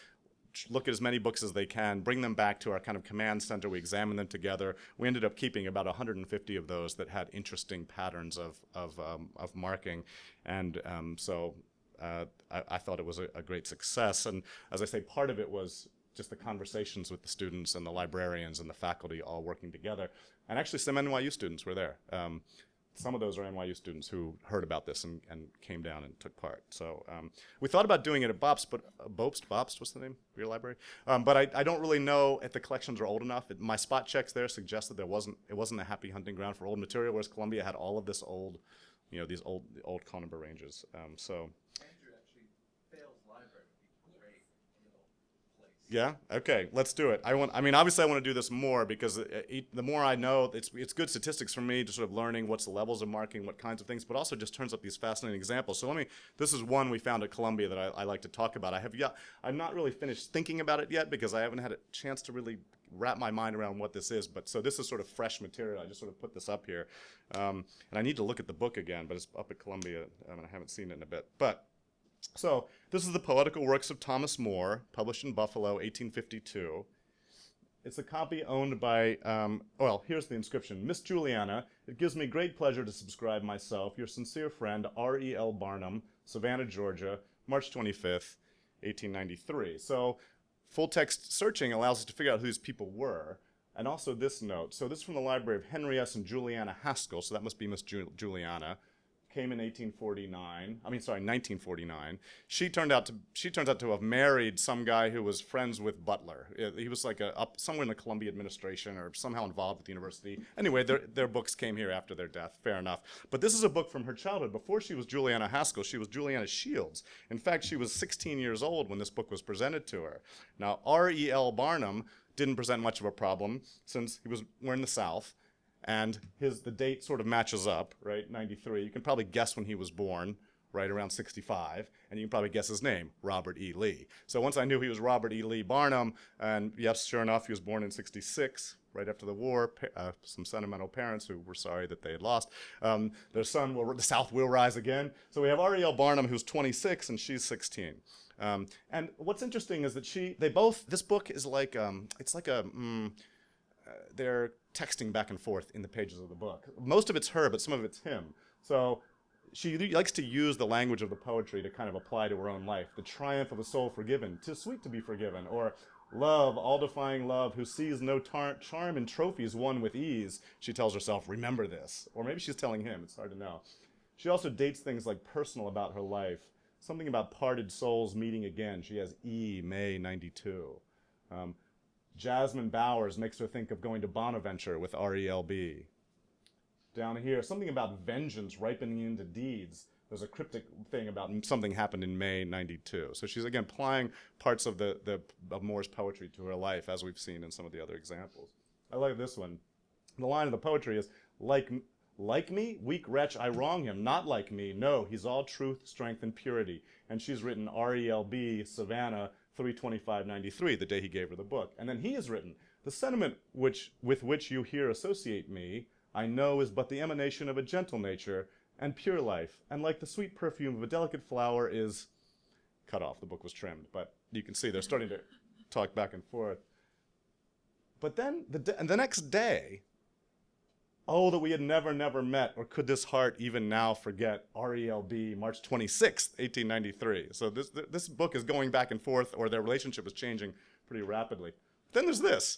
look at as many books as they can, bring them back to our kind of command center. We examine them together. We ended up keeping about 150 of those that had interesting patterns of marking, and so I thought it was a great success. And as I say, part of it was just the conversations with the students and the librarians and the faculty all working together. And actually some NYU students were there. some of those are NYU students who heard about this and came down and took part. So we thought about doing it at Bopst, what's the name of your library? But I don't really know if the collections are old enough. My spot checks there suggest that it wasn't a happy hunting ground for old material, whereas Columbia had all of this old, these old conifer ranges. So. Yeah. Okay. Let's do it. Obviously, I want to do this more because the more I know, it's good statistics for me to sort of learning what's the levels of marking, what kinds of things, but also just turns up these fascinating examples. So this is one we found at Columbia that I like to talk about. I'm not really finished thinking about it yet because I haven't had a chance to really wrap my mind around what this is. So this is sort of fresh material. I just sort of put this up here, and I need to look at the book again, but it's up at Columbia, and I haven't seen it in a bit, So this is the Poetical Works of Thomas More, published in Buffalo, 1852. It's a copy owned by, here's the inscription. Miss Juliana, it gives me great pleasure to subscribe myself, your sincere friend, R.E.L. Barnum, Savannah, Georgia, March 25th, 1893. So full text searching allows us to figure out who these people were. And also this note. So this is from the library of Henry S. and Juliana Haskell, so that must be Miss Juliana. Came in 1949. She turns out to have married some guy who was friends with Butler. He was like somewhere in the Columbia administration or somehow involved with the university. Anyway, their books came here after their death. Fair enough. But this is a book from her childhood. Before she was Juliana Haskell, she was Juliana Shields. In fact, she was 16 years old when this book was presented to her. Now, R.E.L. Barnum didn't present much of a problem since we're in the South. And the date sort of matches up, right? 93. You can probably guess when he was born, right around 65, and you can probably guess his name, Robert E. Lee. So once I knew he was Robert E. Lee Barnum, and yes, sure enough, he was born in 66, right after the war. Some sentimental parents who were sorry that they had lost. Their son, the South will rise again. So we have R.E.L. Barnum, who's 26, and she's 16. And what's interesting is that this book is like, they're texting back and forth in the pages of the book. Most of it's her, but some of it's him. So she likes to use the language of the poetry to kind of apply to her own life. The triumph of a soul forgiven, 'tis sweet to be forgiven. Or love, all-defying love, who sees no charm in trophies won with ease. She tells herself, remember this. Or maybe she's telling him, it's hard to know. She also dates things like personal about her life. Something about parted souls meeting again. She has E, May 92. Jasmine Bowers makes her think of going to Bonaventure with RELB. Down here, something about vengeance ripening into deeds. There's a cryptic thing about something happened in May 92. So she's, again, applying parts of of Moore's poetry to her life, as we've seen in some of the other examples. I like this one. The line of the poetry is, like me, weak wretch, I wrong him. Not like me, no, he's all truth, strength, and purity. And she's written RELB, Savannah, 3/25/93, the day he gave her the book. And then he has written, the sentiment with which you here associate me, I know is but the emanation of a gentle nature and pure life, and like the sweet perfume of a delicate flower is cut off. The book was trimmed, but you can see they're starting to talk back and forth. But then the next day, oh, that we had never met, or could this heart even now forget, RELB, March 26th, 1893. So this book is going back and forth, or their relationship is changing pretty rapidly. Then there's this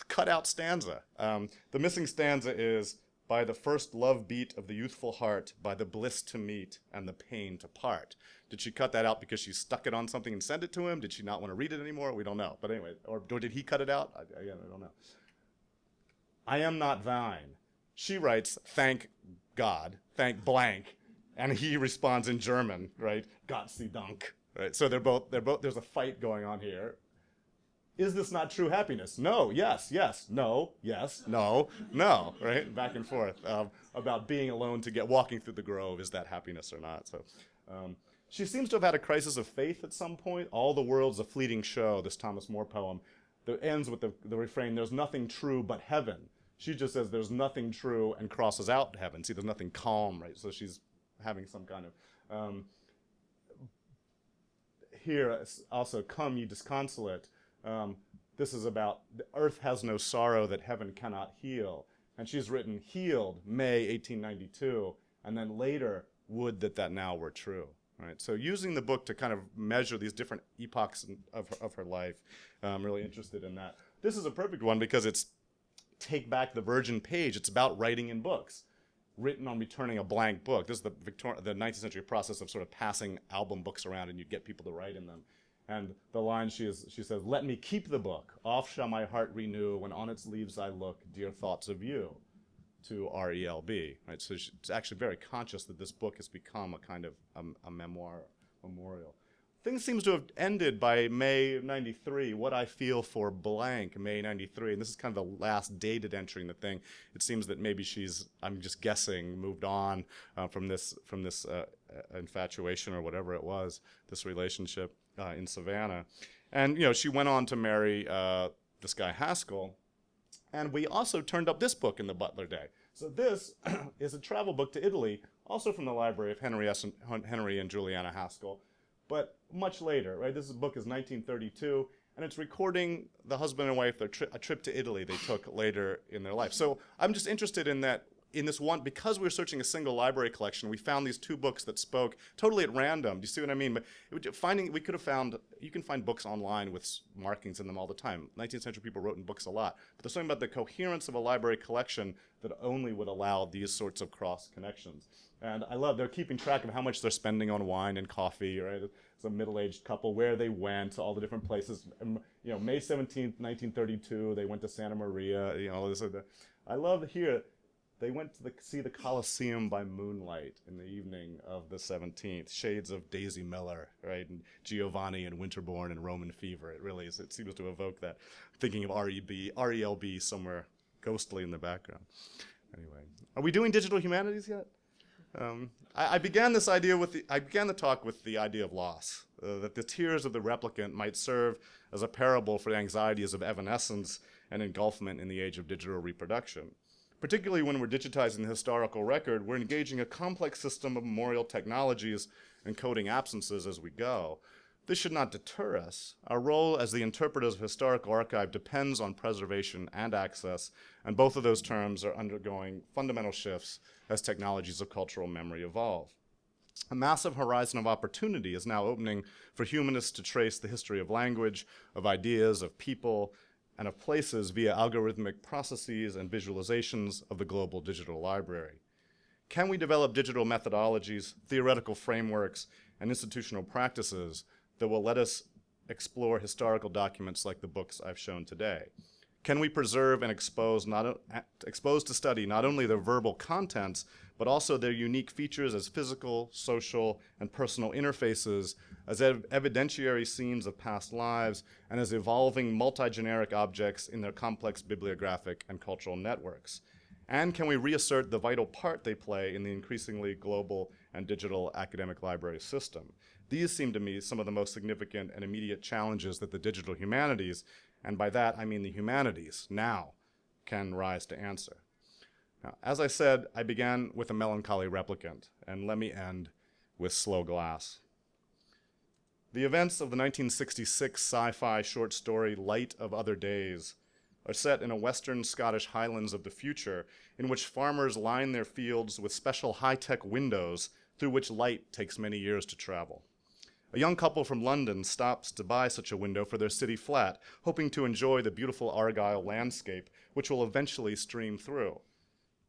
cut-out stanza. The missing stanza is, by the first love beat of the youthful heart, by the bliss to meet and the pain to part. Did she cut that out because she stuck it on something and sent it to him? Did she not want to read it anymore? We don't know. But anyway, or did he cut it out? I don't know. I am not thine. She writes, thank God, thank blank, and he responds in German, right? Gott sei Dank, right? So they're both, there's a fight going on here. Is this not true happiness? No, yes, no, yes, no, no, right? Back and forth about being alone walking through the grove. Is that happiness or not? So she seems to have had a crisis of faith at some point. All the world's a fleeting show, this Thomas More poem, that ends with the refrain, there's nothing true but heaven. She just says there's nothing true and crosses out heaven. See, there's nothing calm, right? So she's having some kind of... here also, come ye disconsolate. This is about the earth has no sorrow that heaven cannot heal. And she's written healed, May 1892, and then later, would that now were true. Right? So using the book to kind of measure these different epochs of her life, I'm really interested in that. This is a perfect one because it's take back the virgin page. It's about writing in books. written on returning a blank book. This is the 19th century process of sort of passing album books around, and you get people to write in them. And the line she says, "Let me keep the book. Oft shall my heart renew when on its leaves I look, dear thoughts of you," to RELB. Right? So she's actually very conscious that this book has become a kind of a memoir, memorial. Things seems to have ended by May '93. What I feel for blank, May '93, and this is kind of the last dated entry in the thing. It seems that maybe she's, I'm just guessing, moved on from this infatuation or whatever it was, this relationship in Savannah, and she went on to marry this guy Haskell, and we also turned up this book in the Butler Day. So this is a travel book to Italy, also from the library of Henry and Juliana Haskell, but much later, right? This book is 1932, and it's recording the husband and wife, a trip to Italy they took later in their life. So I'm just interested in that, in this one, because we were searching a single library collection, we found these two books that spoke totally at random. Do you see what I mean? But we could have found, you can find books online with markings in them all the time. 19th century people wrote in books a lot. But there's something about the coherence of a library collection that only would allow these sorts of cross connections. And I love, they're keeping track of how much they're spending on wine and coffee, right? It's a middle-aged couple, where they went, all the different places. May 17th, 1932, they went to Santa Maria, all this. I love here, they went to see the Colosseum by moonlight in the evening of the 17th. Shades of Daisy Miller, right? And Giovanni and Winterbourne and Roman Fever. It really is. It seems to evoke that. Thinking of RELB somewhere ghostly in the background. Anyway, are we doing digital humanities yet? I began this idea I began the talk with the idea of loss, that the tears of the replicant might serve as a parable for the anxieties of evanescence and engulfment in the age of digital reproduction. Particularly when we're digitizing the historical record, we're engaging a complex system of memorial technologies, encoding absences as we go. This should not deter us. Our role as the interpreters of historical archive depends on preservation and access, and both of those terms are undergoing fundamental shifts as technologies of cultural memory evolve. A massive horizon of opportunity is now opening for humanists to trace the history of language, of ideas, of people, and of places via algorithmic processes and visualizations of the global digital library. Can we develop digital methodologies, theoretical frameworks, and institutional practices that will let us explore historical documents like the books I've shown today? Can we preserve and expose to study not only their verbal contents, but also their unique features as physical, social, and personal interfaces, as evidentiary scenes of past lives, and as evolving multi-generic objects in their complex bibliographic and cultural networks? And can we reassert the vital part they play in the increasingly global and digital academic library system? These seem to me some of the most significant and immediate challenges that the digital humanities, and by that I mean the humanities, now can rise to answer. Now, as I said, I began with a melancholy replicant, and let me end with Slow Glass. The events of the 1966 sci-fi short story Light of Other Days are set in a western Scottish Highlands of the future, in which farmers line their fields with special high-tech windows through which light takes many years to travel. A young couple from London stops to buy such a window for their city flat, hoping to enjoy the beautiful Argyll landscape, which will eventually stream through.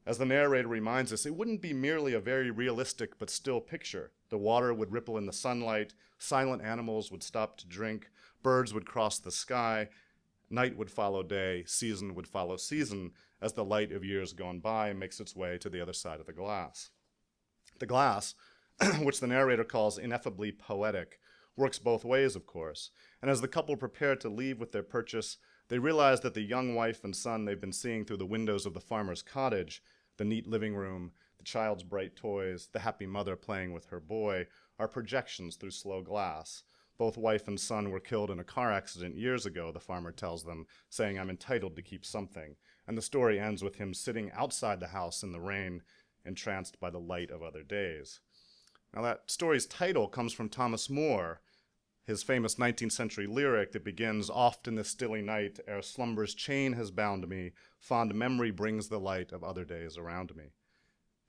As the narrator reminds us, it wouldn't be merely a very realistic but still picture. The water would ripple in the sunlight, silent animals would stop to drink, birds would cross the sky, night would follow day, season would follow season, as the light of years gone by makes its way to the other side of the glass. The glass, which the narrator calls ineffably poetic, works both ways, of course, and as the couple prepare to leave with their purchase, they realize that the young wife and son they've been seeing through the windows of the farmer's cottage, the neat living room, the child's bright toys, the happy mother playing with her boy, are projections through slow glass. Both wife and son were killed in a car accident years ago, the farmer tells them, saying, "I'm entitled to keep something." And the story ends with him sitting outside the house in the rain, entranced by the light of other days. Now that story's title comes from Thomas Moore, his famous 19th century lyric that begins, "Oft in the stilly night, ere slumber's chain has bound me, fond memory brings the light of other days around me."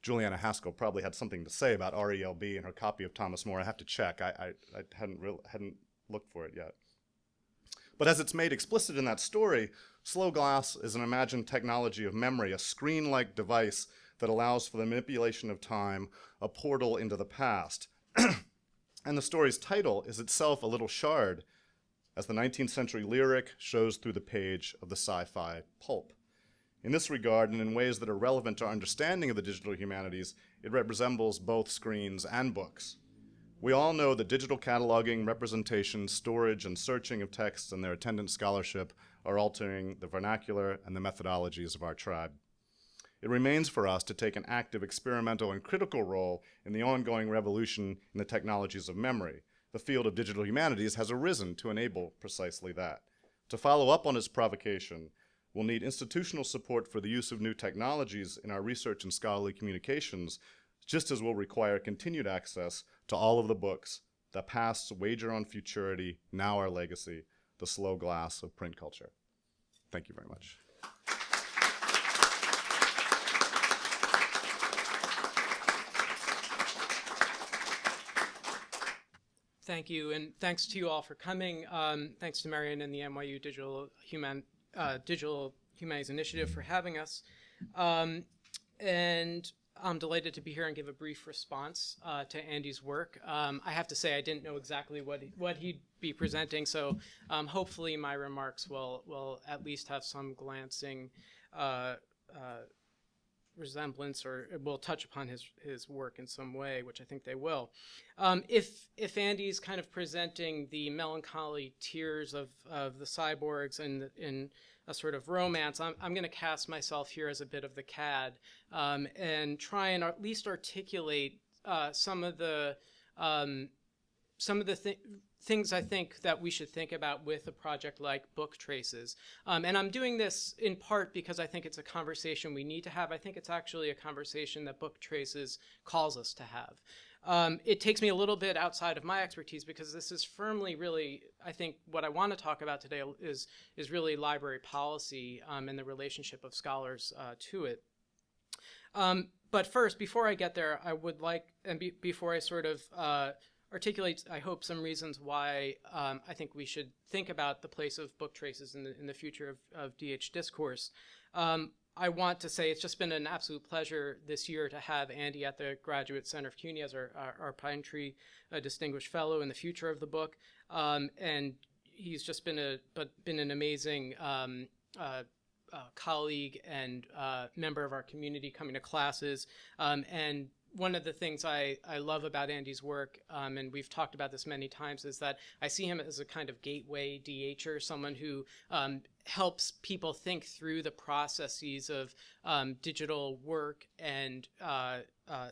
Juliana Haskell probably had something to say about RELB in her copy of Thomas Moore. I have to check. I hadn't looked for it yet. But as it's made explicit in that story, Slow Glass is an imagined technology of memory, a screen-like device that allows for the manipulation of time, a portal into the past. And the story's title is itself a little shard, as the 19th century lyric shows through the page of the sci-fi pulp. In this regard, and in ways that are relevant to our understanding of the digital humanities, it resembles both screens and books. We all know that digital cataloging, representation, storage, and searching of texts and their attendant scholarship are altering the vernacular and the methodologies of our tribe. It remains for us to take an active, experimental, and critical role in the ongoing revolution in the technologies of memory. The field of digital humanities has arisen to enable precisely that. To follow up on its provocation, we'll need institutional support for the use of new technologies in our research and scholarly communications, just as we'll require continued access to all of the books, the past's wager on futurity, now our legacy, the slow glass of print culture. Thank you very much. Thank you, and thanks to you all for coming. Thanks to Marion and the NYU Digital Humanities Initiative for having us. And I'm delighted to be here and give a brief response to Andy's work. I have to say I didn't know exactly what he'd be presenting, so hopefully my remarks will at least have some glancing resemblance, or it will touch upon his work in some way, which I think they will. If Andy's kind of presenting the melancholy tears of the cyborgs in a sort of romance, I'm going to cast myself here as a bit of the cad and try and at least articulate some of the things I think that we should think about with a project like Book Traces. And I'm doing this in part because I think it's a conversation we need to have. I think it's actually a conversation that Book Traces calls us to have. It takes me a little bit outside of my expertise because this is firmly really, I think what I want to talk about today is really library policy and the relationship of scholars to it. But first, before I get there, I would like, and before I sort of articulate, I hope, some reasons why I think we should think about the place of Book Traces in the future of DH discourse. I want to say it's just been an absolute pleasure this year to have Andy at the Graduate Center of CUNY as our Pine Tree Distinguished Fellow in the future of the book. And he's just been an amazing colleague and member of our community coming to classes. And one of the things I love about Andy's work, and we've talked about this many times, is that I see him as a kind of gateway DHer, someone who helps people think through the processes of digital work, and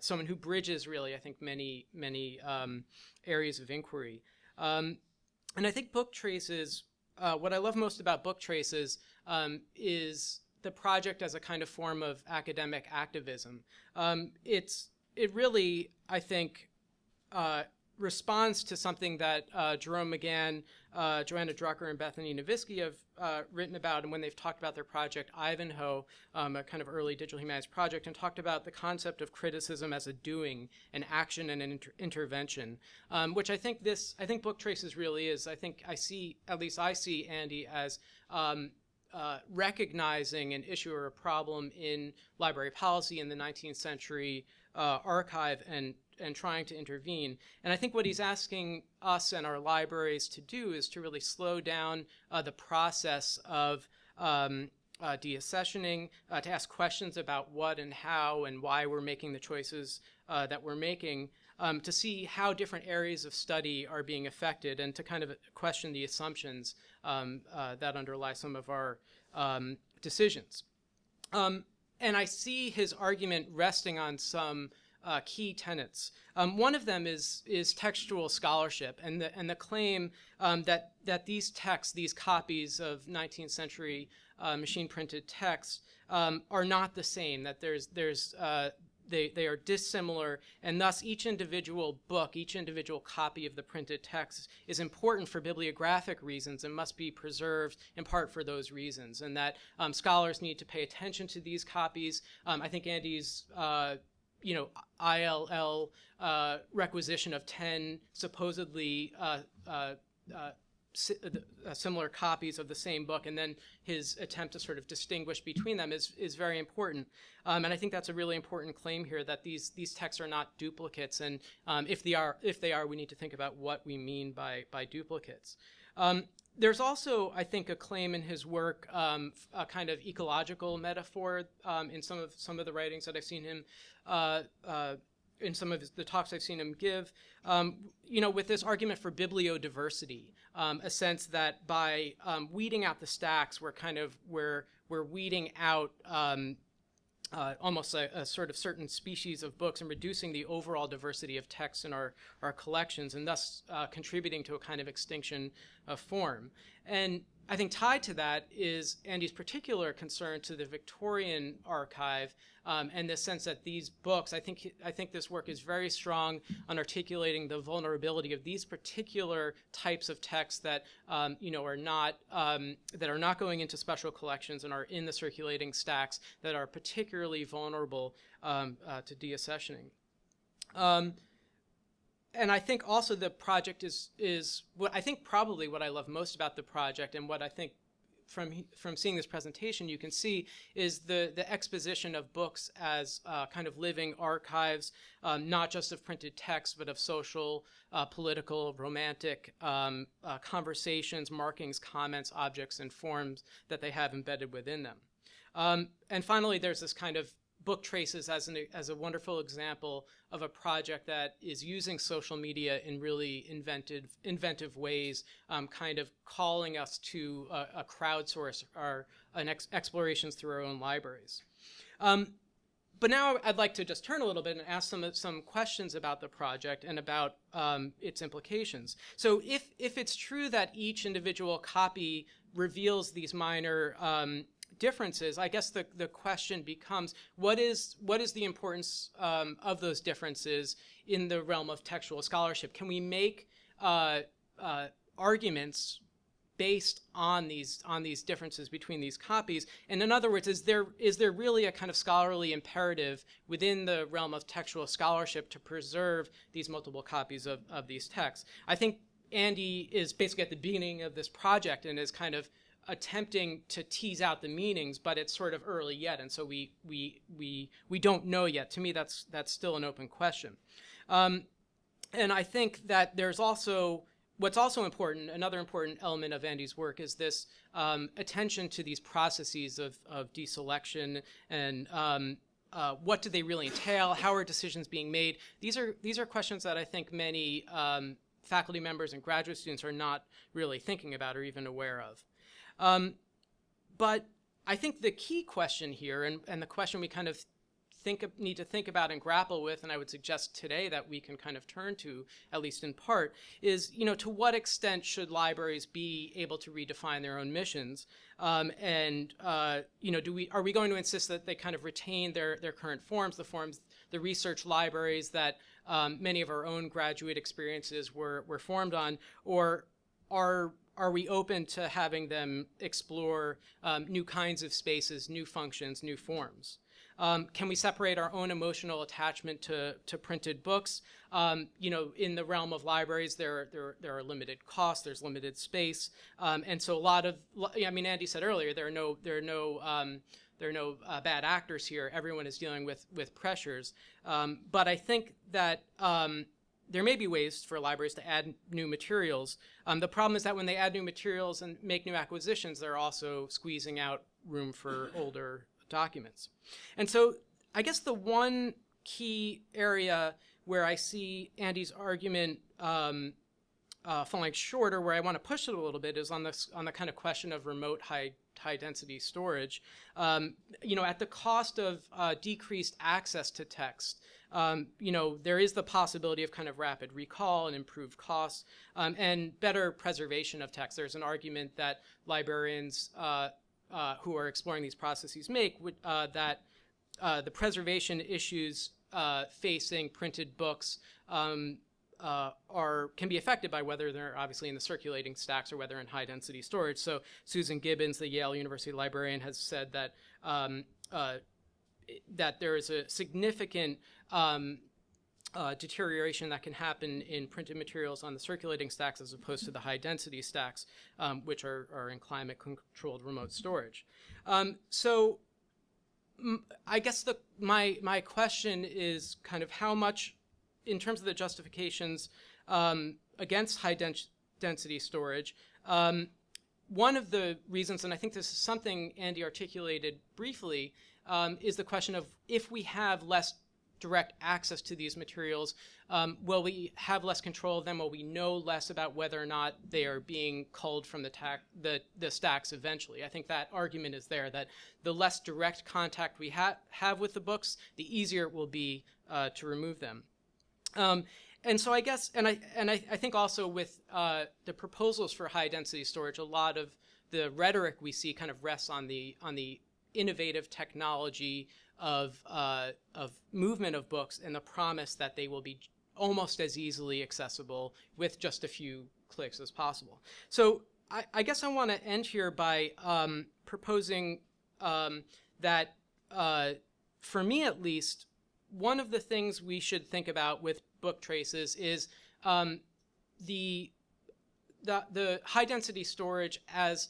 someone who bridges really, I think, many areas of inquiry. And I think Book Traces, what I love most about Book Traces is the project as a kind of form of academic activism. It really, I think, responds to something that Jerome McGann, Joanna Drucker, and Bethany Nowicki have written about, and when they've talked about their project Ivanhoe, a kind of early digital humanities project, and talked about the concept of criticism as a doing, an action, and an intervention, which I think Book Traces really is. I think I see Andy as recognizing an issue or a problem in library policy in the 19th century archive and trying to intervene. And I think what he's asking us and our libraries to do is to really slow down the process of deaccessioning, to ask questions about what and how and why we're making the choices that we're making, to see how different areas of study are being affected, and to kind of question the assumptions that underlie some of our decisions. And I see his argument resting on some key tenets. One of them is textual scholarship, and the claim that these texts, these copies of 19th century machine printed texts, are not the same. That they are dissimilar, and thus each individual book, each individual copy of the printed text is important for bibliographic reasons and must be preserved in part for those reasons, and that scholars need to pay attention to these copies. I think Andy's ILL requisition of 10 supposedly similar copies of the same book, and then his attempt to sort of distinguish between them is very important. And I think that's a really important claim here, that these texts are not duplicates, and if they are, we need to think about what we mean by duplicates. There's also, I think, a claim in his work, a kind of ecological metaphor in some of the writings that I've seen him, in some of the talks I've seen him give, with this argument for bibliodiversity, a sense that by weeding out the stacks, we're weeding out almost a sort of certain species of books and reducing the overall diversity of texts in our collections, and thus contributing to a kind of extinction of form. And I think tied to that is Andy's particular concern to the Victorian archive, and the sense that these books, I think this work is very strong on articulating the vulnerability of these particular types of texts that are not going into special collections and are in the circulating stacks, that are particularly vulnerable to deaccessioning. And I think also the project is what I think probably what I love most about the project, and what I think from seeing this presentation you can see is the exposition of books as kind of living archives, not just of printed text, but of social, political, romantic conversations, markings, comments, objects, and forms that they have embedded within them. And finally, there's this kind of book traces as a wonderful example of a project that is using social media in really inventive ways, kind of calling us to a crowdsource or explorations through our own libraries. But now I'd like to just turn a little bit and ask some questions about the project and about its implications. So if it's true that each individual copy reveals these minor differences, I guess the question becomes, what is the importance of those differences in the realm of textual scholarship? Can we make arguments based on these differences between these copies? And in other words, is there really a kind of scholarly imperative within the realm of textual scholarship to preserve these multiple copies of these texts? I think Andy is basically at the beginning of this project and is kind of attempting to tease out the meanings, but it's sort of early yet, and so we don't know yet. To me, that's still an open question. And I think that there's also what's also important. Another important element of Andy's work is this attention to these processes of deselection and what do they really entail? How are decisions being made? These are questions that I think many faculty members and graduate students are not really thinking about or even aware of. But I think the key question here, and the question we kind of need to think about and grapple with, and I would suggest today that we can kind of turn to, at least in part, is, to what extent should libraries be able to redefine their own missions? Are we going to insist that they kind of retain their current forms, the research libraries that many of our own graduate experiences were formed on, or are we open to having them explore new kinds of spaces, new functions, new forms? Can we separate our own emotional attachment to printed books? In the realm of libraries, there are limited costs, there's limited space, and so a lot of, Andy said earlier, there are no bad actors here. Everyone is dealing with pressures, but I think that there may be ways for libraries to add new materials. The problem is that when they add new materials and make new acquisitions, they're also squeezing out room for older documents. And so I guess the one key area where I see Andy's argument falling short, or where I want to push it a little bit, is on the kind of question of remote high density storage. At the cost of decreased access to text, there is the possibility of kind of rapid recall and improved costs, and better preservation of text. There's an argument that librarians who are exploring these processes make that the preservation issues facing printed books can be affected by whether they're obviously in the circulating stacks or whether in high density storage. So Susan Gibbons, the Yale University librarian, has said that that there is a significant deterioration that can happen in printed materials on the circulating stacks as opposed to the high density stacks, which are in climate controlled remote storage. So I guess my question is kind of how much, in terms of the justifications against high density storage, one of the reasons, and I think this is something Andy articulated briefly, is the question of if we have less direct access to these materials, will we have less control of them? Will we know less about whether or not they are being culled from the stacks eventually? I think that argument is there, that the less direct contact we have with the books, the easier it will be to remove them. And so I guess, and I think also with the proposals for high density storage, a lot of the rhetoric we see kind of rests on the innovative technology of movement of books and the promise that they will be almost as easily accessible with just a few clicks as possible. So I guess I want to end here by proposing that, for me at least, one of the things we should think about with book traces is the high density storage as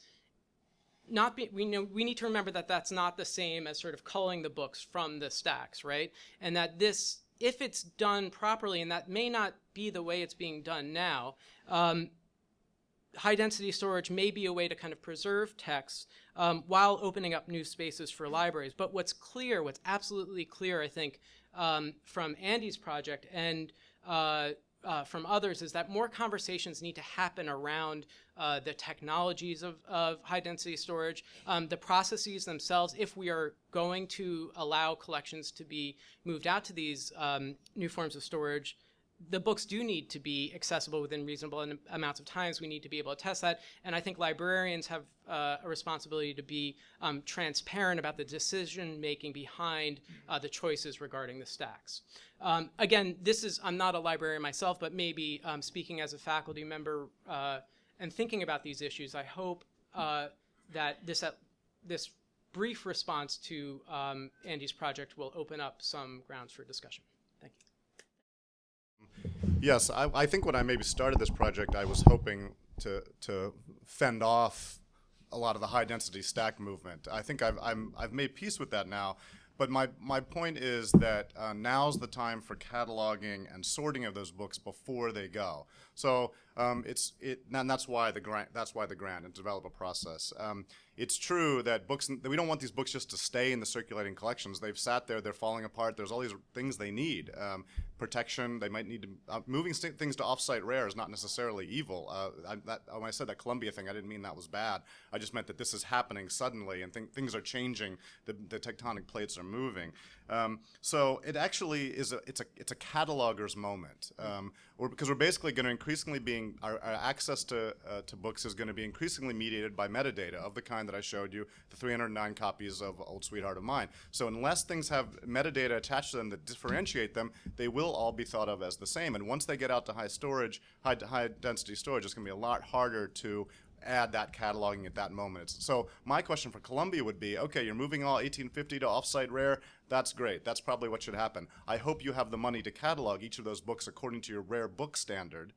not be, we need to remember that that's not the same as sort of culling the books from the stacks, right? And that this, if it's done properly, and that may not be the way it's being done now, high density storage may be a way to kind of preserve texts while opening up new spaces for libraries. But what's clear, what's absolutely clear, I think, from Andy's project and from others, is that more conversations need to happen around the technologies of high density storage, the processes themselves. If we are going to allow collections to be moved out to these new forms of storage, the books do need to be accessible within reasonable amounts of times. We need to be able to test that. And I think librarians have a responsibility to be transparent about the decision making behind the choices regarding the stacks. Again, I'm not a librarian myself, but maybe speaking as a faculty member and thinking about these issues, I hope that this brief response to Andy's project will open up some grounds for discussion. Thank you. Yes, I think when I maybe started this project, I was hoping to fend off a lot of the high density stack movement. I think I've made peace with that now. But my point is that now's the time for cataloging and sorting of those books before they go. So and that's why the grant and develop a process. It's true that we don't want these books just to stay in the circulating collections. They've sat there, they're falling apart. There's all these things they need. Protection, they might need to, moving things to offsite rare is not necessarily evil. When I said that Columbia thing, I didn't mean that was bad. I just meant that this is happening suddenly and things are changing. The tectonic plates are moving. So it actually is it's a cataloger's moment. Because we're basically going to increasingly our access to books is going to be increasingly mediated by metadata of the kind that I showed you, the 309 copies of Old Sweetheart of Mine. So unless things have metadata attached to them that differentiate them, they will all be thought of as the same. And once they get out to high density storage, it's going to be a lot harder to add that cataloging at that moment. So my question for Columbia would be, okay, you're moving all 1850 to offsite rare. That's great. That's probably what should happen. I hope you have the money to catalog each of those books according to your rare book standard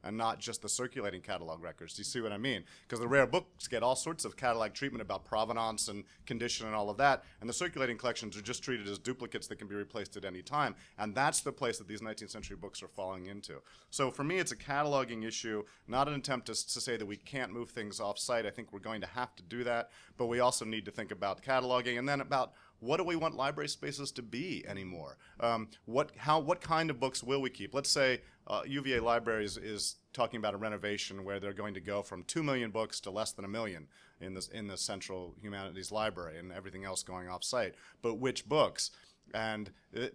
and not just the circulating catalog records. Do you see what I mean? Because the rare books get all sorts of catalog treatment about provenance and condition and all of that, and the circulating collections are just treated as duplicates that can be replaced at any time, and that's the place that these 19th century books are falling into. So for me, it's a cataloging issue, not an attempt to say that we can't move things off-site. I think we're going to have to do that, but we also need to think about cataloging, and then about what do we want library spaces to be anymore? What kind of books will we keep? Let's say UVA Libraries is talking about a renovation where they're going to go from 2 million books to less than 1 million in the Central Humanities Library and everything else going off-site. But which books? And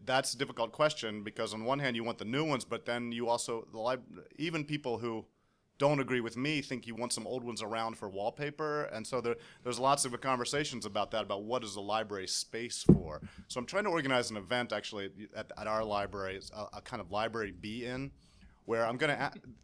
that's a difficult question because on one hand you want the new ones, but then you also, even people who don't agree with me think you want some old ones around for wallpaper, and so there's lots of conversations about that, about what is the library space for. So I'm trying to organize an event actually at our library, a kind of library be-in, where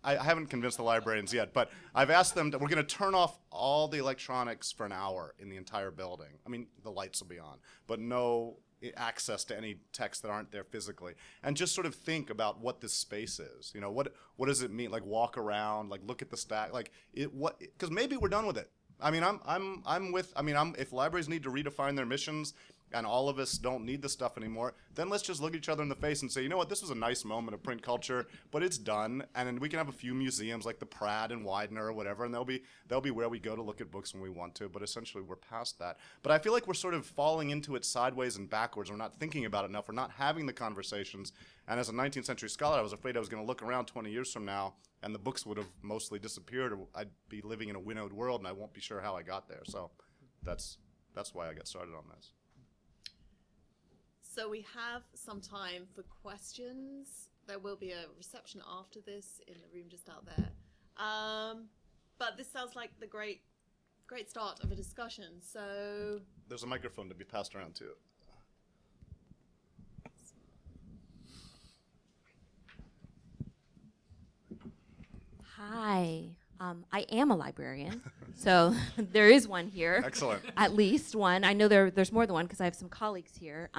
I haven't convinced the librarians yet, but I've asked them we're going to turn off all the electronics for an hour in the entire building. I mean, the lights will be on, but no access to any texts that aren't there physically, and just sort of think about what this space is. You know, what does it mean? Like walk around, like look at the stack, like because maybe we're done with it. I mean, if libraries need to redefine their missions and all of us don't need this stuff anymore, then let's just look at each other in the face and say, you know what, this was a nice moment of print culture, but it's done, and then we can have a few museums like the Pratt and Widener or whatever, and they'll be where we go to look at books when we want to, but essentially we're past that. But I feel like we're sort of falling into it sideways and backwards. We're not thinking about it enough. We're not having the conversations, and as a 19th century scholar, I was afraid I was going to look around 20 years from now and the books would have mostly disappeared, or I'd be living in a winnowed world and I won't be sure how I got there. So that's why I got started on this. So we have some time for questions. There will be a reception after this in the room just out there. But this sounds like the great start of a discussion. So there's a microphone to be passed around too. Hi. I am a librarian, so there is one here. Excellent. At least one. I know there's more than one because I have some colleagues here.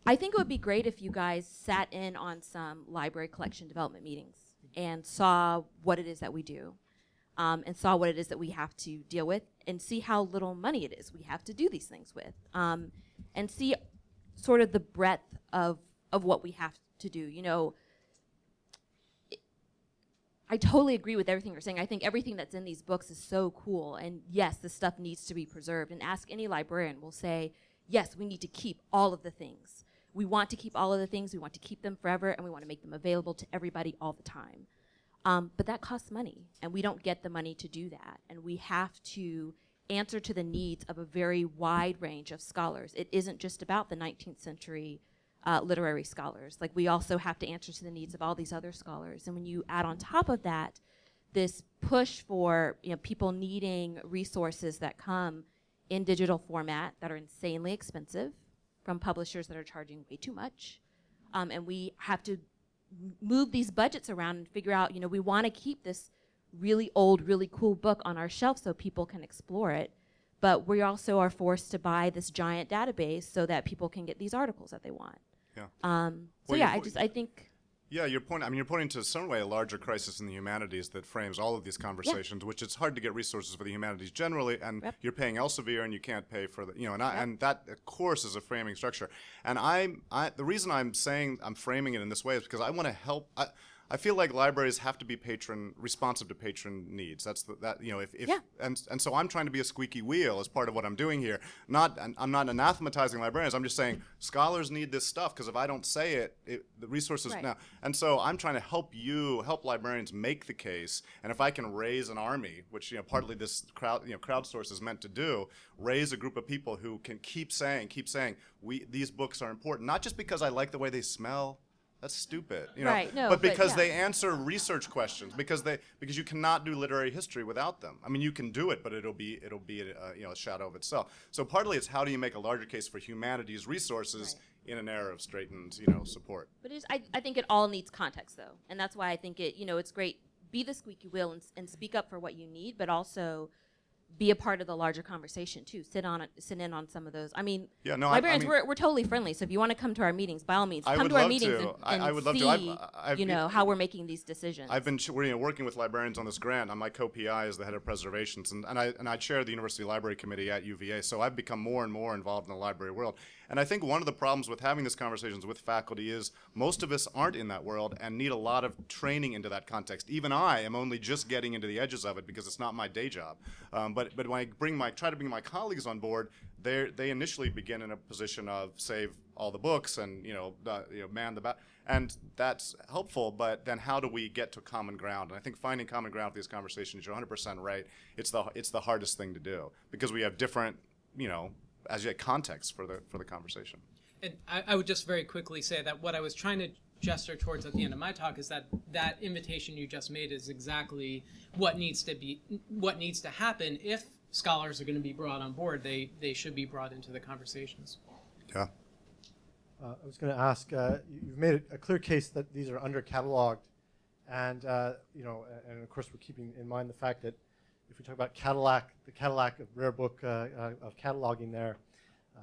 I think it would be great if you guys sat in on some library collection development meetings and saw what it is that we do, and saw what it is that we have to deal with, and see how little money it is we have to do these things with, and see sort of the breadth of what we have to do. You know, I totally agree with everything you're saying. I think everything that's in these books is so cool, and yes, this stuff needs to be preserved. And ask any librarian will say, yes, we need to keep all of the things. We want to keep all of the things, we want to keep them forever, and we want to make them available to everybody all the time. But that costs money, and we don't get the money to do that. And we have to answer to the needs of a very wide range of scholars. It isn't just about the 19th century literary scholars. Like, we also have to answer to the needs of all these other scholars. And when you add on top of that this push for, you know, people needing resources that come in digital format that are insanely expensive from publishers that are charging way too much, and we have to move these budgets around and figure out, you know, we want to keep this really old, really cool book on our shelf so people can explore it, but we also are forced to buy this giant database so that people can get these articles that they want. Yeah. So yeah, I think. Yeah, you're pointing to some way a larger crisis in the humanities that frames all of these conversations, which it's hard to get resources for the humanities generally, and you're paying Elsevier and you can't pay for the, you know, and that of course is a framing structure. And the reason I'm saying I'm framing it in this way is because I want to help. I feel like libraries have to be responsive to patron needs. That's you know, and so I'm trying to be a squeaky wheel as part of what I'm doing here. I'm not anathematizing librarians. I'm just saying scholars need this stuff, because if I don't say it, the resources now. And so I'm trying to help librarians make the case. And if I can raise an army, which, you know, partly this crowdsource is meant to do, raise a group of people who can keep saying these books are important, not just because I like the way they smell. That's stupid, you know. Right, no, but because yeah. they answer research questions, because you cannot do literary history without them. I mean, you can do it, but it'll be a shadow of itself. So partly it's how do you make a larger case for humanities resources in an era of straitened, you know, support. But I think it all needs context, though, and that's why I think it's great. Be the squeaky wheel and speak up for what you need, but also be a part of the larger conversation too. Sit in on some of those. I mean, librarians, we're totally friendly. So if you want to come to our meetings, by all means, come to our meetings and I would love see, to. how we're making these decisions. I've been working with librarians on this grant. My co-PI is the head of preservations, and I chair the University Library Committee at UVA. So I've become more and more involved in the library world. And I think one of the problems with having these conversations with faculty is most of us aren't in that world and need a lot of training into that context. Even I am only just getting into the edges of it because it's not my day job. But when I try to bring my colleagues on board, they initially begin in a position of save all the books and man the back, and that's helpful. But then how do we get to common ground? And I think finding common ground for these conversations, you're 100% right. It's the hardest thing to do because we have different, as yet context for the conversation. And I would just very quickly say that what I was trying to gesture towards at the end of my talk is that invitation you just made is exactly what needs to happen. If scholars are going to be brought on board, they should be brought into the conversations. Yeah. I was going to ask, you've made a clear case that these are under-cataloged, and and of course we're keeping in mind the fact that if we talk about the Cadillac of rare book of cataloging there,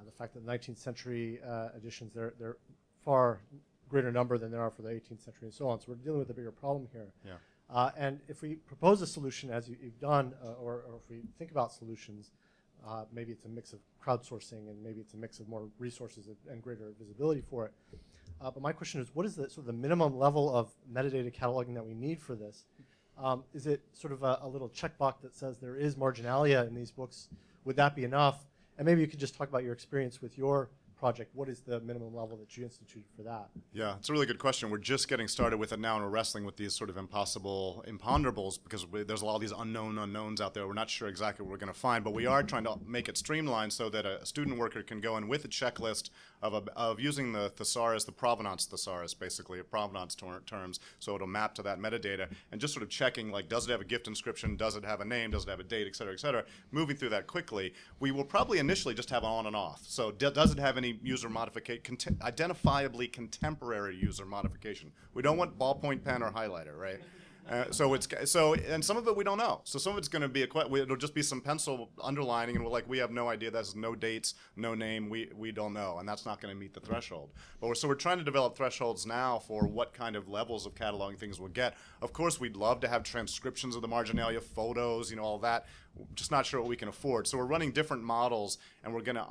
The fact that the 19th century editions, they're far greater number than there are for the 18th century and so on. So we're dealing with a bigger problem here. Yeah. And if we propose a solution, as you've done, or if we think about solutions, maybe it's a mix of crowdsourcing and maybe it's a mix of more resources and greater visibility for it. But my question is, what is the sort of the minimum level of metadata cataloging that we need for this? Is it sort of a little checkbox that says there is marginalia in these books? Would that be enough? And maybe you could just talk about your experience with your project. What is the minimum level that you instituted for that? Yeah, it's a really good question. We're just getting started with it now, and we're wrestling with these sort of impossible imponderables because there's a lot of these unknown unknowns out there. We're not sure exactly what we're going to find, but we are trying to make it streamlined so that a student worker can go in with a checklist of using the thesaurus, the provenance thesaurus, basically, provenance terms, so it'll map to that metadata, and just sort of checking, like, does it have a gift inscription, does it have a name, does it have a date, et cetera, moving through that quickly. We will probably initially just have on and off. So does it have any user modification, identifiably contemporary user modification? We don't want ballpoint pen or highlighter, right? And some of it we don't know. So some of it's going to be it'll just be some pencil underlining, and we have no idea. That's no dates, no name. We don't know, and that's not going to meet the threshold. So we're trying to develop thresholds now for what kind of levels of cataloging things we'll get. Of course, we'd love to have transcriptions of the marginalia, photos, all that. Just not sure what we can afford. So we're running different models, and we're going to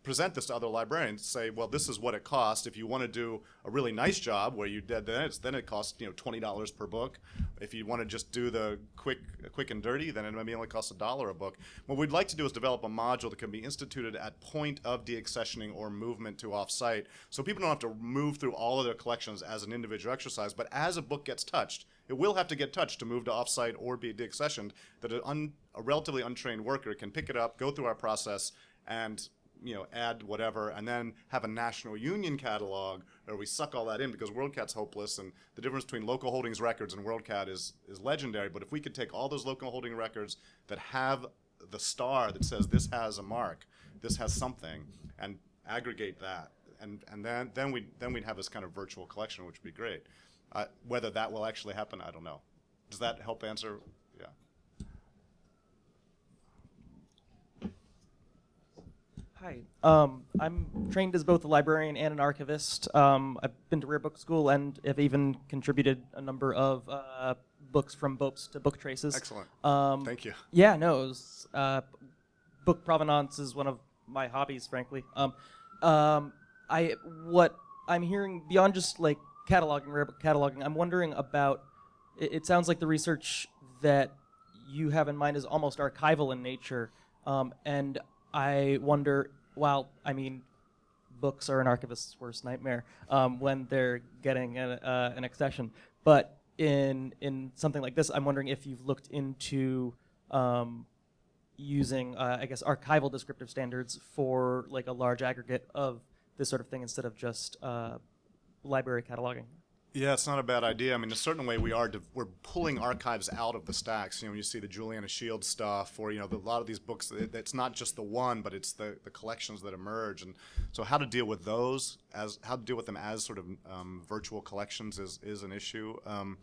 present this to other librarians, say, well, this is what it costs. If you want to do a really nice job where you did that, then it costs $20 per book. If you want to just do the quick and dirty, then it maybe only costs $1 a book. What we'd like to do is develop a module that can be instituted at point of deaccessioning or movement to offsite, so people don't have to move through all of their collections as an individual exercise, but as a book gets touched, it will have to get touched to move to offsite or be deaccessioned, that a relatively untrained worker can pick it up, go through our process, and add whatever, and then have a national union catalog where we suck all that in, because WorldCat's hopeless, and the difference between local holdings records and WorldCat is legendary. But if we could take all those local holding records that have the star that says this has a mark, this has something, and aggregate that, and then we'd have this kind of virtual collection, which would be great. Whether that will actually happen, I don't know. Does that help answer? Yeah. Hi, I'm trained as both a librarian and an archivist. I've been to Rare Book School and have even contributed a number of books from BOPs to book traces. Excellent. Thank you. Yeah, no, it was, book provenance is one of my hobbies, frankly. What I'm hearing beyond just like cataloging, rare book cataloging, I'm wondering about, it sounds like the research that you have in mind is almost archival in nature, and I wonder, books are an archivist's worst nightmare when they're getting an accession. But in something like this, I'm wondering if you've looked into using, archival descriptive standards for like a large aggregate of this sort of thing instead of just library cataloging. Yeah, it's not a bad idea. I mean, in a certain way, we're pulling archives out of the stacks. You see the Juliana Shields stuff, or a lot of these books. It's not just the one, but it's the collections that emerge. And so, how to deal with those, them as sort of virtual collections is an issue. I'm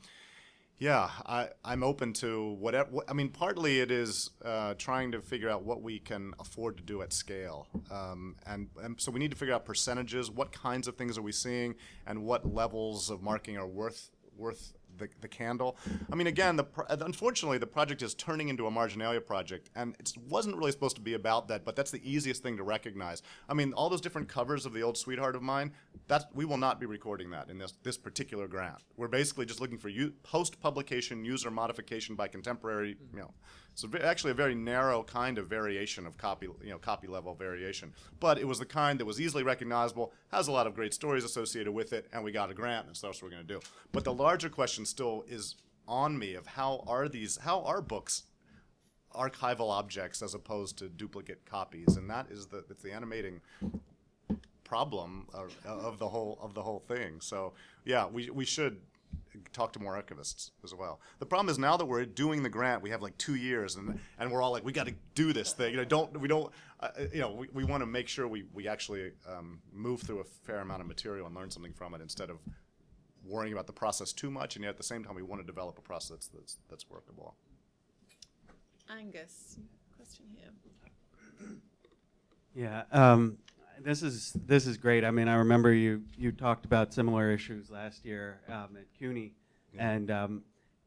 open to whatever. Partly it is trying to figure out what we can afford to do at scale, and so we need to figure out percentages. What kinds of things are we seeing, and what levels of marking are worth the candle. Again, unfortunately, the project is turning into a Marginalia project, and it wasn't really supposed to be about that, but that's the easiest thing to recognize. All those different covers of the old Sweetheart of Mine, we will not be recording that in this particular grant. We're basically just looking for post-publication user modification by contemporary, So actually a very narrow kind of variation of copy level variation. But it was the kind that was easily recognizable, has a lot of great stories associated with it, and we got a grant, and so that's what we're going to do. But the larger question still is on me of how are books archival objects as opposed to duplicate copies, and it's the animating problem of the whole thing. So yeah, we should talk to more archivists as well. The problem is now that we're doing the grant, we have like 2 years, and we're all like, we got to do this thing. We want to make sure we actually move through a fair amount of material and learn something from it instead of worrying about the process too much. And yet at the same time, we want to develop a process that's workable. Angus, question here. Yeah, This is great. I mean, I remember you talked about similar issues last year at CUNY, Yeah.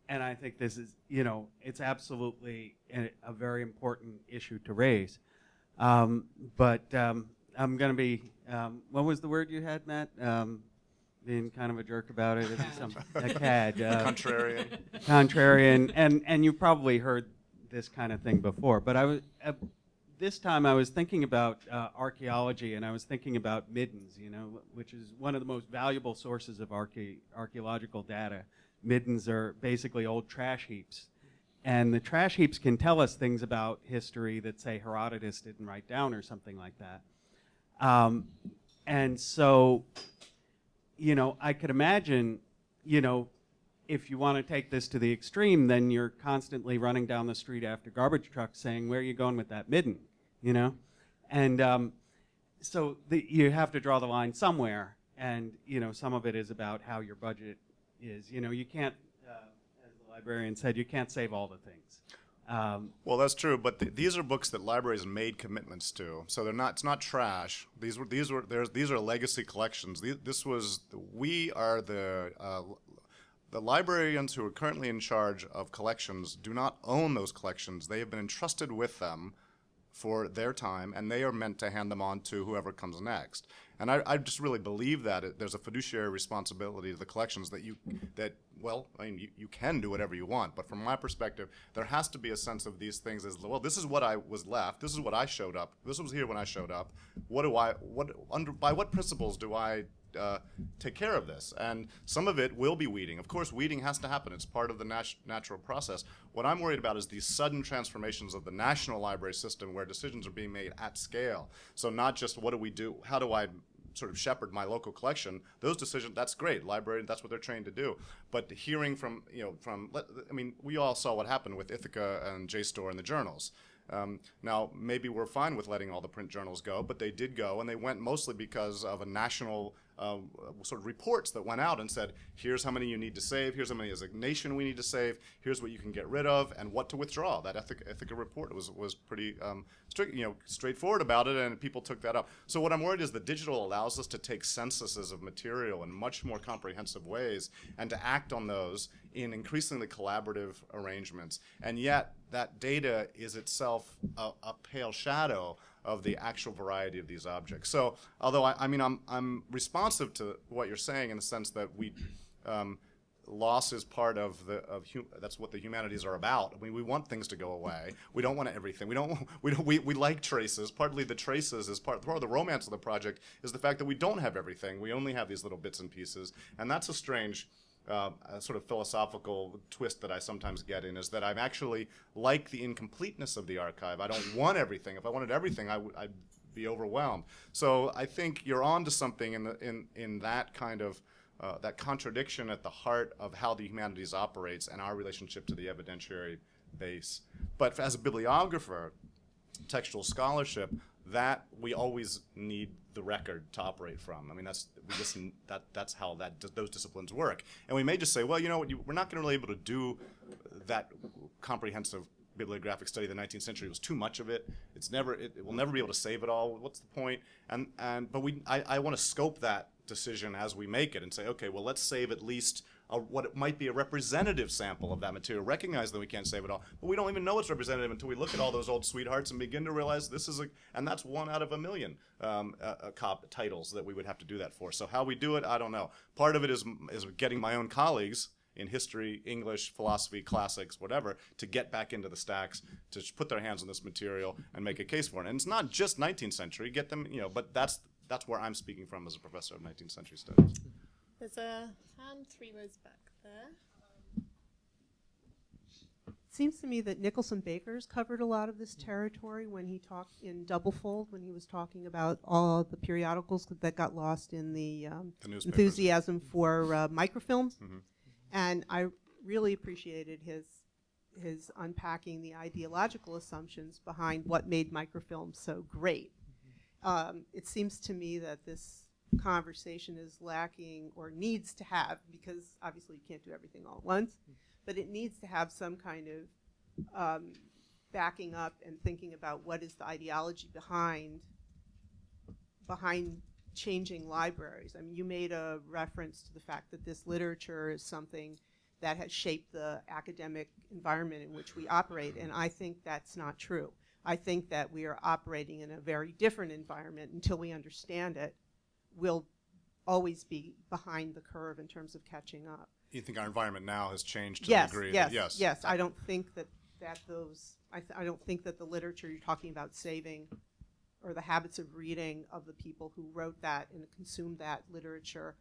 and I think this is, it's absolutely a very important issue to raise. But I'm going to be, what was the word you had, Matt? Being kind of a jerk about it. A cad. Contrarian. Contrarian, and you probably heard this kind of thing before. But I was this time I was thinking about archaeology, and I was thinking about middens, which is one of the most valuable sources of archaeological data. Middens are basically old trash heaps. And the trash heaps can tell us things about history that, say, Herodotus didn't write down or something like that. And so, I could imagine, if you want to take this to the extreme, then you're constantly running down the street after garbage trucks saying, where are you going with that midden, And so you have to draw the line somewhere. And, some of it is about how your budget is. You can't, as the librarian said, you can't save all the things. Well, that's true, but these are books that libraries made commitments to, so they're not. It's not trash. These are legacy collections. We are the librarians who are currently in charge of collections do not own those collections. They have been entrusted with them for their time, and they are meant to hand them on to whoever comes next. And I just really believe that there's a fiduciary responsibility to the collections you can do whatever you want, but from my perspective, there has to be a sense of these things as, well, this is what I was left, this is what I showed up, this was here when I showed up, by what principles do I take care of this? And some of it will be weeding. Of course, weeding has to happen. It's part of the natural process. What I'm worried about is these sudden transformations of the national library system where decisions are being made at scale. So not just what do we do, how do I sort of shepherd my local collection? Those decisions, that's great. Librarians, that's what they're trained to do. But hearing we all saw what happened with Ithaca and JSTOR and the journals. Now, maybe we're fine with letting all the print journals go, but they did go, and they went mostly because of a national sort of reports that went out and said, here's how many you need to save, here's how many as a nation we need to save, here's what you can get rid of, and what to withdraw. That Ithaca report was pretty straightforward about it, and people took that up. So what I'm worried is that digital allows us to take censuses of material in much more comprehensive ways and to act on those in increasingly collaborative arrangements. And yet, that data is itself a pale shadow of the actual variety of these objects. So, although I'm responsive to what you're saying in the sense that loss is part of that's what the humanities are about. I mean, we want things to go away. We don't want everything. We like traces. Partly the traces is part of the romance of the project is the fact that we don't have everything. We only have these little bits and pieces, and that's a strange sort of philosophical twist that I sometimes get in, is that I'm actually like the incompleteness of the archive. I don't want everything. If I wanted everything, I'd be overwhelmed. So I think you're on to something in that kind of that contradiction at the heart of how the humanities operates and our relationship to the evidentiary base. But as a bibliographer, textual scholarship, that we always need the record to operate from. I mean, that's how those disciplines work. And we may just say, well, we're not going to really be able to do that comprehensive bibliographic study of the 19th century. It was too much of it. It will never be able to save it all. What's the point? But I want to scope that decision as we make it and say, okay, well, let's save at least what it might be a representative sample of that material. Recognize that we can't save it all, but we don't even know it's representative until we look at all those old sweethearts and begin to realize and that's 1 out of a million titles that we would have to do that for. So how we do it, I don't know. Part of it is getting my own colleagues in history, English, philosophy, classics, whatever, to get back into the stacks, to put their hands on this material and make a case for it. And it's not just 19th century, get them, but that's where I'm speaking from as a professor of 19th century studies. There's a hand 3 rows back there. It seems to me that Nicholson Baker's covered a lot of this territory when he talked in Doublefold, when he was talking about all the periodicals that got lost in the enthusiasm for microfilm. Mm-hmm. And I really appreciated his unpacking the ideological assumptions behind what made microfilm so great. It seems to me that this conversation is lacking, or needs to have, because obviously you can't do everything all at once, but it needs to have some kind of backing up and thinking about what is the ideology behind behind changing libraries. I mean, you made a reference to the fact that this literature is something that has shaped the academic environment in which we operate, and I think that's not true. I think that we are operating in a very different environment. Until we understand it, we'll always be behind the curve in terms of catching up. You think our environment now has changed to Yes, the degree yes, that, yes. I don't think that those, I don't think that the literature you're talking about saving, or the habits of reading of the people who wrote that and consumed that literature,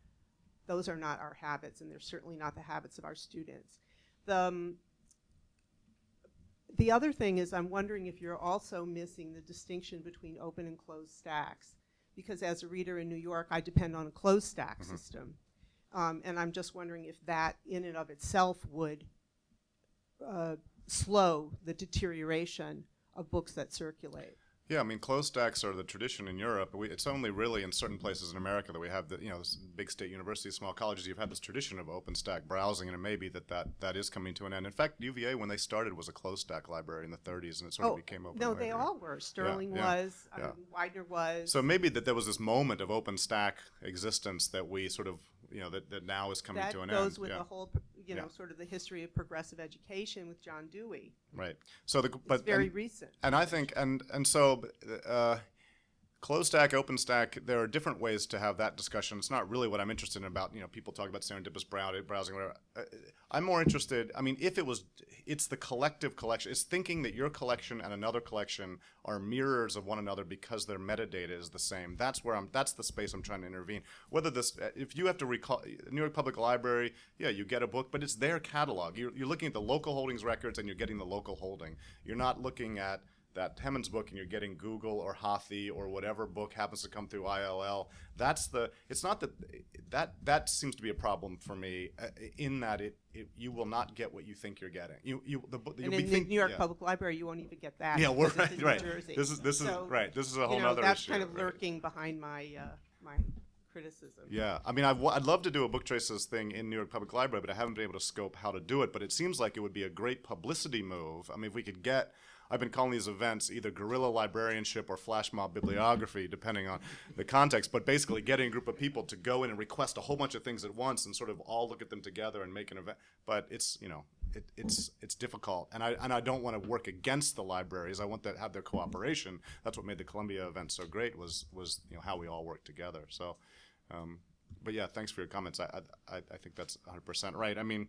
those are not our habits, and they're certainly not the habits of our students. The other thing is, I'm wondering if you're also missing the distinction between open and closed stacks, because as a reader in New York, I depend on a closed stack system. And I'm just wondering if that in and of itself would slow the deterioration of books that circulate. Yeah, I mean, closed stacks are the tradition in Europe. It's only really in certain places in America that we have this big state universities, small colleges. You've had this tradition of open stack browsing, and it may be that is coming to an end. In fact, UVA, when they started, was a closed stack library in the 30s, and it sort of became open. No, later. they all were. Sterling was, Widener was. So maybe that there was this moment of open stack existence that we sort of, that now is coming to an end. That goes with the whole, sort of the history of progressive education with John Dewey. Right. So it's very recent. And I think, and so closed stack, open stack, there are different ways to have that discussion. It's not really what I'm interested in about, people talk about serendipitous browsing, whatever. I'm more interested, it's the collective collection. It's thinking that your collection and another collection are mirrors of one another because their metadata is the same. That's the space I'm trying to intervene. If you have to recall, New York Public Library, you get a book, but it's their catalog. You're looking at the local holdings records and you're getting the local holding. You're not looking at that Hemmons book and you're getting Google or Hathi or whatever book happens to come through ILL. It's not that seems to be a problem for me in that you will not get what you think you're getting. And in the New York Public Library, you won't even get that. Yeah, we're right. New Jersey. This is right. This is a whole other that's issue. That's kind of lurking behind my my criticism. Yeah, I mean, I'd love to do a book traces thing in New York Public Library, but I haven't been able to scope how to do it. But it seems like it would be a great publicity move. I mean, if we could get. I've been calling these events either guerrilla librarianship or flash mob bibliography, depending on the context, but basically getting a group of people to go in and request a whole bunch of things at once and sort of all look at them together and make an event. But it's difficult, and I don't want to work against the libraries. I want to have their cooperation. That's what made the Columbia event so great was how we all work together. So, but yeah, thanks for your comments. I think that's 100% right. I mean.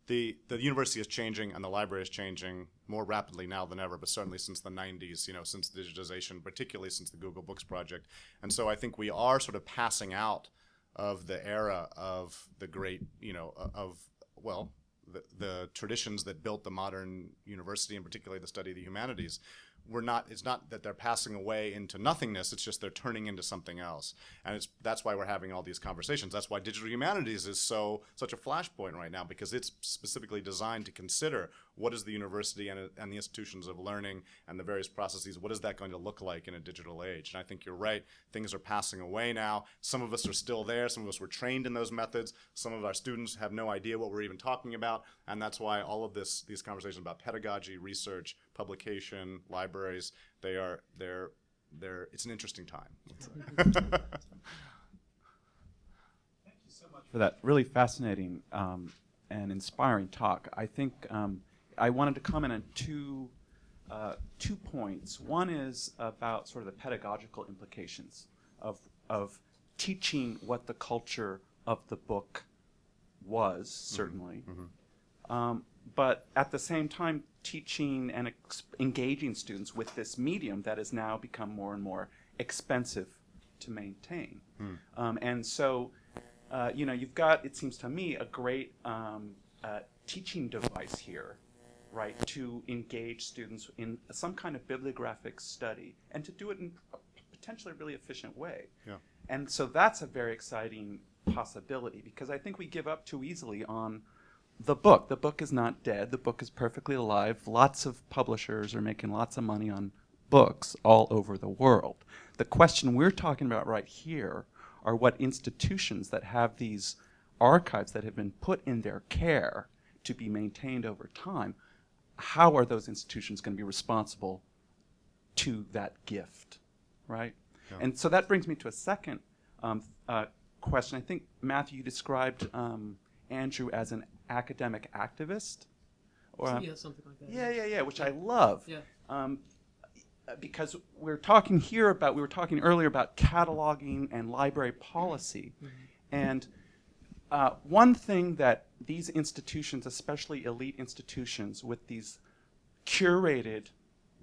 The university is changing and the library is changing more rapidly now than ever, but certainly since the 90s, since digitization, particularly since the Google Books project. And so I think we are sort of passing out of the era of the great, the traditions that built the modern university, and particularly the study of the humanities. It's not that they're passing away into nothingness, it's just they're turning into something else. And that's why we're having all these conversations. That's why digital humanities is such a flashpoint right now, because it's specifically designed to consider what is the university and the institutions of learning and the various processes, what is that going to look like in a digital age? And I think you're right, things are passing away now. Some of us are still there, some of us were trained in those methods, some of our students have no idea what we're even talking about, and that's why all of these conversations about pedagogy, research, publication, libraries, it's an interesting time. Thank you so much for that really fascinating and inspiring talk. I think I wanted to comment on two points. One is about sort of the pedagogical implications of teaching what the culture of the book was, certainly. Mm-hmm. But at the same time, teaching and engaging students with this medium that has now become more and more expensive to maintain. And so, you've got, it seems to me, a great teaching device here, right, to engage students in some kind of bibliographic study and to do it in a potentially really efficient way. Yeah. And so that's a very exciting possibility, because I think we give up too easily on the book. The book is not dead. The book is perfectly alive. Lots of publishers are making lots of money on books all over the world. The question we're talking about right here are what institutions that have these archives that have been put in their care to be maintained over time, how are those institutions going to be responsible to that gift, right? And so that brings me to a second question. I think, Matthew, you described Andrew as an academic activist. Or, yeah, something like that. Yeah, which I love. Yeah. Because we were talking earlier about cataloging and library policy. And one thing that these institutions, especially elite institutions with these curated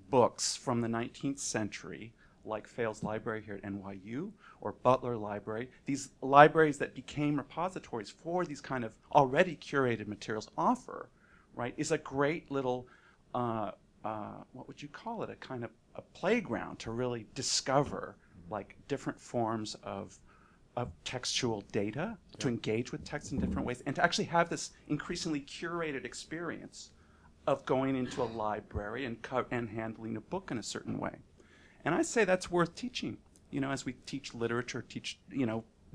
books from the 19th century, like Fales Library here at NYU or Butler Library, these libraries that became repositories for these kind of already curated materials offer, right, is a great little, what would you call it, a kind of a playground to really discover like different forms of textual data, to engage with text in different ways, and to actually have this increasingly curated experience of going into a library and handling a book in a certain way. And I say that's worth teaching, as we teach literature,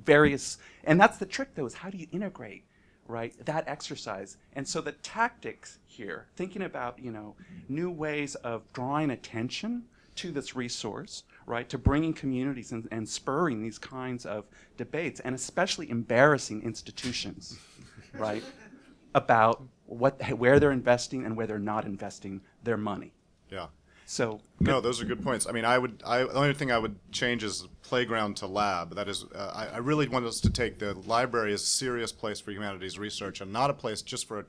various, and that's the trick though, is how do you integrate, right, that exercise? And so the tactics here, thinking about, new ways of drawing attention to this resource, right, to bringing communities and spurring these kinds of debates, and especially embarrassing institutions, right, about where they're investing and where they're not investing their money. Yeah. So no, those are good points. I mean, the only thing I would change is playground to lab. That is, I really want us to take the library as a serious place for humanities research and not a place just for a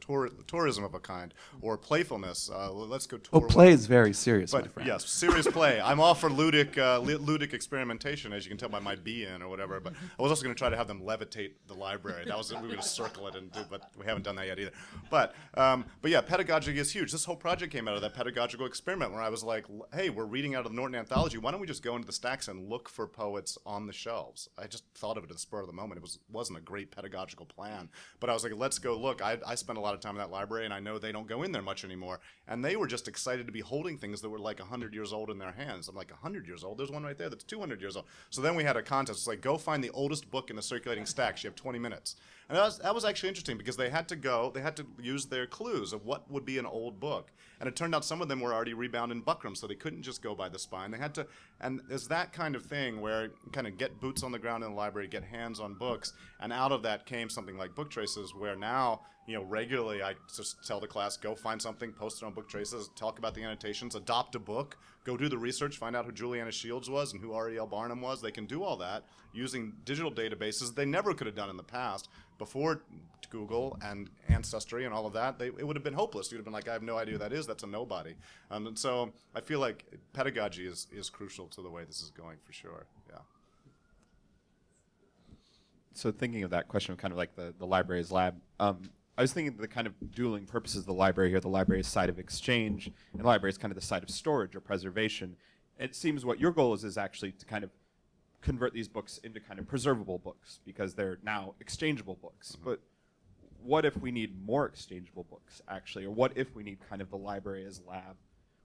tourism of a kind or playfulness. Let's go tour. Play is very serious, my But friend. yes, serious play. I'm all for ludic experimentation, as you can tell by my bee in or whatever. But I was also going to try to have them levitate the library. We were going to circle it and do, but we haven't done that yet either. But yeah, pedagogy is huge. This whole project came out of that pedagogical experiment where I was like, hey, we're reading out of the Norton Anthology. Why don't we just go into the stacks and look for poets on the shelves? I just thought of it at the spur of the moment. It wasn't a great pedagogical plan, but I was like, let's go look. I spent a lot of time in that library, and I know they don't go in there much anymore. And they were just excited to be holding things that were like 100 years old in their hands. I'm like, 100 years old? There's one right there that's 200 years old. So then we had a contest. It's like, go find the oldest book in the circulating stacks. You have 20 minutes. And that was actually interesting because they had to use their clues of what would be an old book. And it turned out some of them were already rebound in buckram, so they couldn't just go by the spine. They had to, and there's that kind of thing where you kind of get boots on the ground in the library, get hands on books, and out of that came something like Book Traces, where now, regularly I just tell the class, go find something, post it on Book Traces, talk about the annotations, adopt a book, go do the research, find out who Juliana Shields was and who R.E.L. Barnum was. They can do all that using digital databases they never could have done in the past. Before Google and Ancestry and all of that, it would have been hopeless. You'd have been like, I have no idea who that is. That's a nobody. And so I feel like pedagogy is crucial to the way this is going for sure. Yeah. So thinking of that question of kind of like the library as lab, I was thinking of the kind of dueling purposes of the library here. The library is side of exchange, and the library is kind of the side of storage or preservation. It seems what your goal is actually to kind of convert these books into kind of preservable books because they're now exchangeable books. Mm-hmm. But what if we need more exchangeable books, actually? Or what if we need kind of the library as lab?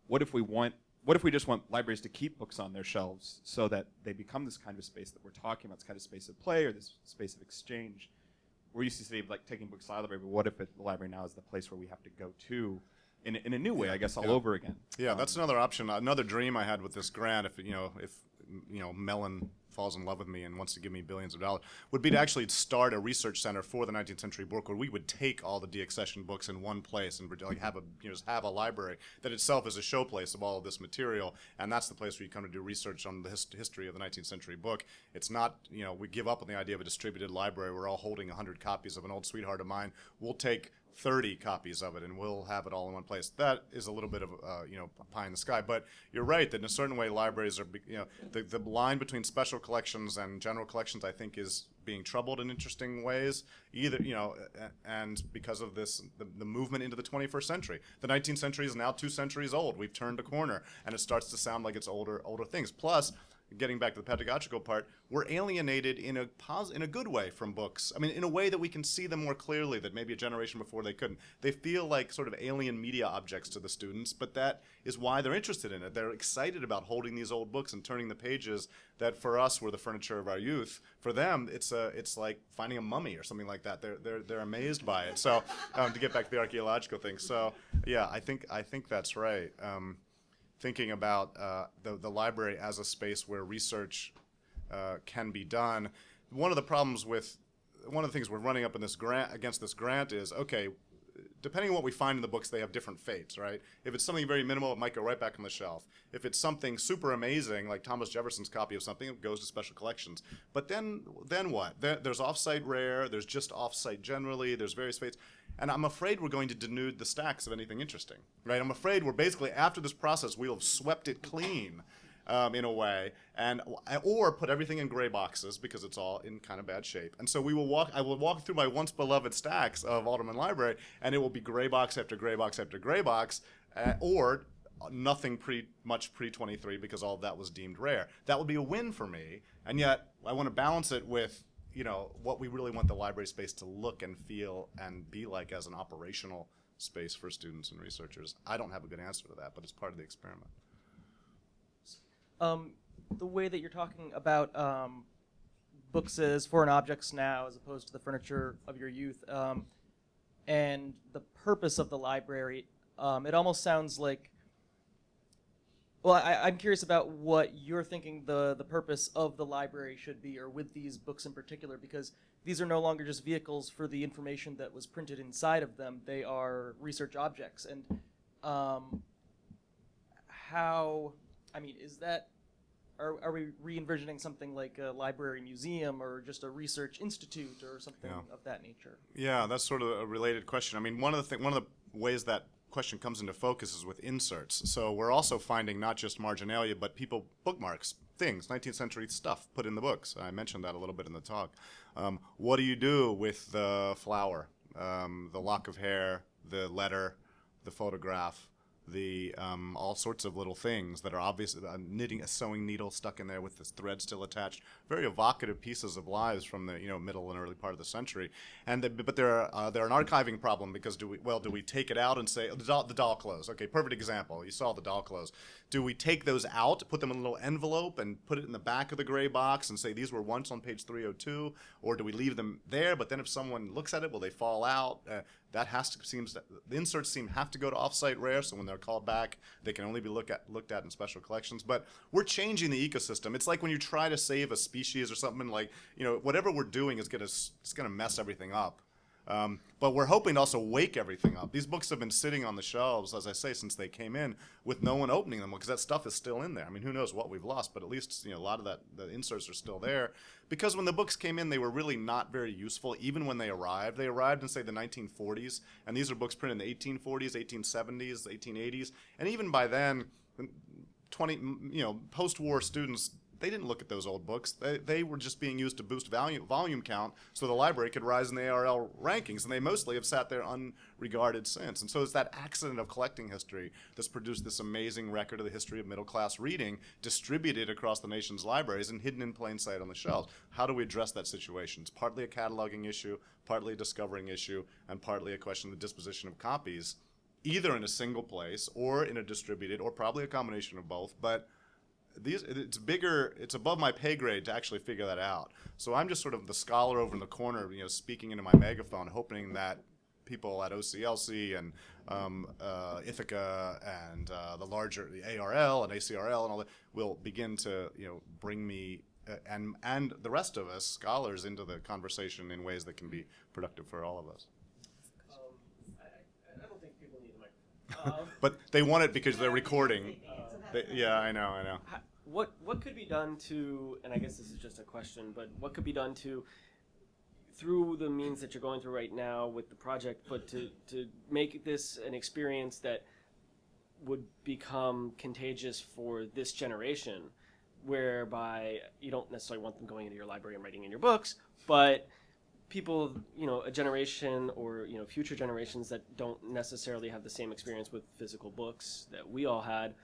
What if we just want libraries to keep books on their shelves so that they become this kind of space that we're talking about, this kind of space of play or this space of exchange? We're used to say like taking books out of the library, but what if the library now is the place where we have to go to in a new way, I guess, all over again? Yeah, that's another option. Another dream I had with this grant, if Mellon falls in love with me and wants to give me billions of dollars, would be to actually start a research center for the 19th century book where we would take all the deaccession books in one place and like have a library that itself is a showplace of all of this material, and that's the place where you come to do research on the history of the 19th century book. It's not, we give up on the idea of a distributed library. We're all holding 100 copies of An Old Sweetheart of Mine. We'll take 30 copies of it, and we'll have it all in one place. That is a little bit of, pie in the sky. But you're right that in a certain way, libraries are, the line between special collections and general collections, I think, is being troubled in interesting ways. Either, and because of this, the movement into the 21st century. The 19th century is now 2 centuries old. We've turned a corner, and it starts to sound like it's older things. Plus, getting back to the pedagogical part, we're alienated in a good way from books. I mean, in a way that we can see them more clearly that maybe a generation before they couldn't. They feel like sort of alien media objects to the students, but that is why they're interested in it. They're excited about holding these old books and turning the pages that for us were the furniture of our youth. For them, it's like finding a mummy or something like that. They're amazed by it. So to get back to the archaeological thing, so yeah, I think that's right. Thinking about the library as a space where research can be done. One of the things we're running up in this grant against this grant is, okay, depending on what we find in the books, they have different fates, right? If it's something very minimal, it might go right back on the shelf. If it's something super amazing, like Thomas Jefferson's copy of something, it goes to special collections. But then what? There's off-site rare, there's just off-site generally, there's various fates. And I'm afraid we're going to denude the stacks of anything interesting, right? I'm afraid we're basically, after this process, we'll have swept it clean. In a way, or put everything in gray boxes because it's all in kind of bad shape. And so I will walk through my once beloved stacks of Alderman Library, and it will be gray box after gray box after gray box, or nothing much pre-23 because all of that was deemed rare. That would be a win for me, and yet I want to balance it with what we really want the library space to look and feel and be like as an operational space for students and researchers. I don't have a good answer to that, but it's part of the experiment. The way that you're talking about books as foreign objects now as opposed to the furniture of your youth, and the purpose of the library, it almost sounds like, well, I'm curious about what you're thinking the purpose of the library should be, or with these books in particular, because these are no longer just vehicles for the information that was printed inside of them. They are research objects. And is that, are we re-envisioning something like a library museum or just a research institute or something of that nature? Yeah, that's sort of a related question. I mean, one of the ways that question comes into focus is with inserts. So we're also finding not just Marginalia, but people bookmarks, things, 19th century stuff put in the books. I mentioned that a little bit in the talk. What do you do with the flower, the lock of hair, the letter, the photograph, the all sorts of little things that are obvious, knitting, a sewing needle stuck in there with this thread still attached, very evocative pieces of lives from the middle and early part of the century. But they're an archiving problem because do we take it out and say the doll clothes? Okay, perfect example. You saw the doll clothes. Do we take those out, put them in a little envelope, and put it in the back of the gray box and say these were once on page 302, or do we leave them there? But then if someone looks at it, will they fall out? The inserts have to go to offsite rare, so when they're called back, they can only be looked at in special collections. But we're changing the ecosystem. It's like when you try to save a species or something, like whatever we're doing is gonna mess everything up. But we're hoping to also wake everything up. These books have been sitting on the shelves, as I say, since they came in, with no one opening them, because that stuff is still in there. I mean, who knows what we've lost, but at least a lot of the inserts are still there. Because when the books came in, they were really not very useful, even when they arrived. They arrived in, say, the 1940s, and these are books printed in the 1840s, 1870s, 1880s, and even by then, post-war students, they didn't look at those old books. They were just being used to boost volume count so the library could rise in the ARL rankings, and they mostly have sat there unregarded since. And so it's that accident of collecting history that's produced this amazing record of the history of middle-class reading distributed across the nation's libraries and hidden in plain sight on the shelves. How do we address that situation? It's partly a cataloging issue, partly a discovering issue, and partly a question of the disposition of copies, either in a single place or in a distributed, or probably a combination of both. But it's above my pay grade to actually figure that out. So I'm just sort of the scholar over in the corner, speaking into my megaphone, hoping that people at OCLC and Ithaca and the ARL and ACRL and all that will begin to bring me and the rest of us scholars into the conversation in ways that can be productive for all of us. I don't think people need a microphone. But they want it because they're recording. Yeah, I know. What could be done to, and I guess this is just a question, but what could be done to, through the means that you're going through right now with the project, but to make this an experience that would become contagious for this generation, whereby you don't necessarily want them going into your library and writing in your books, but people, a generation or, future generations that don't necessarily have the same experience with physical books that we all had,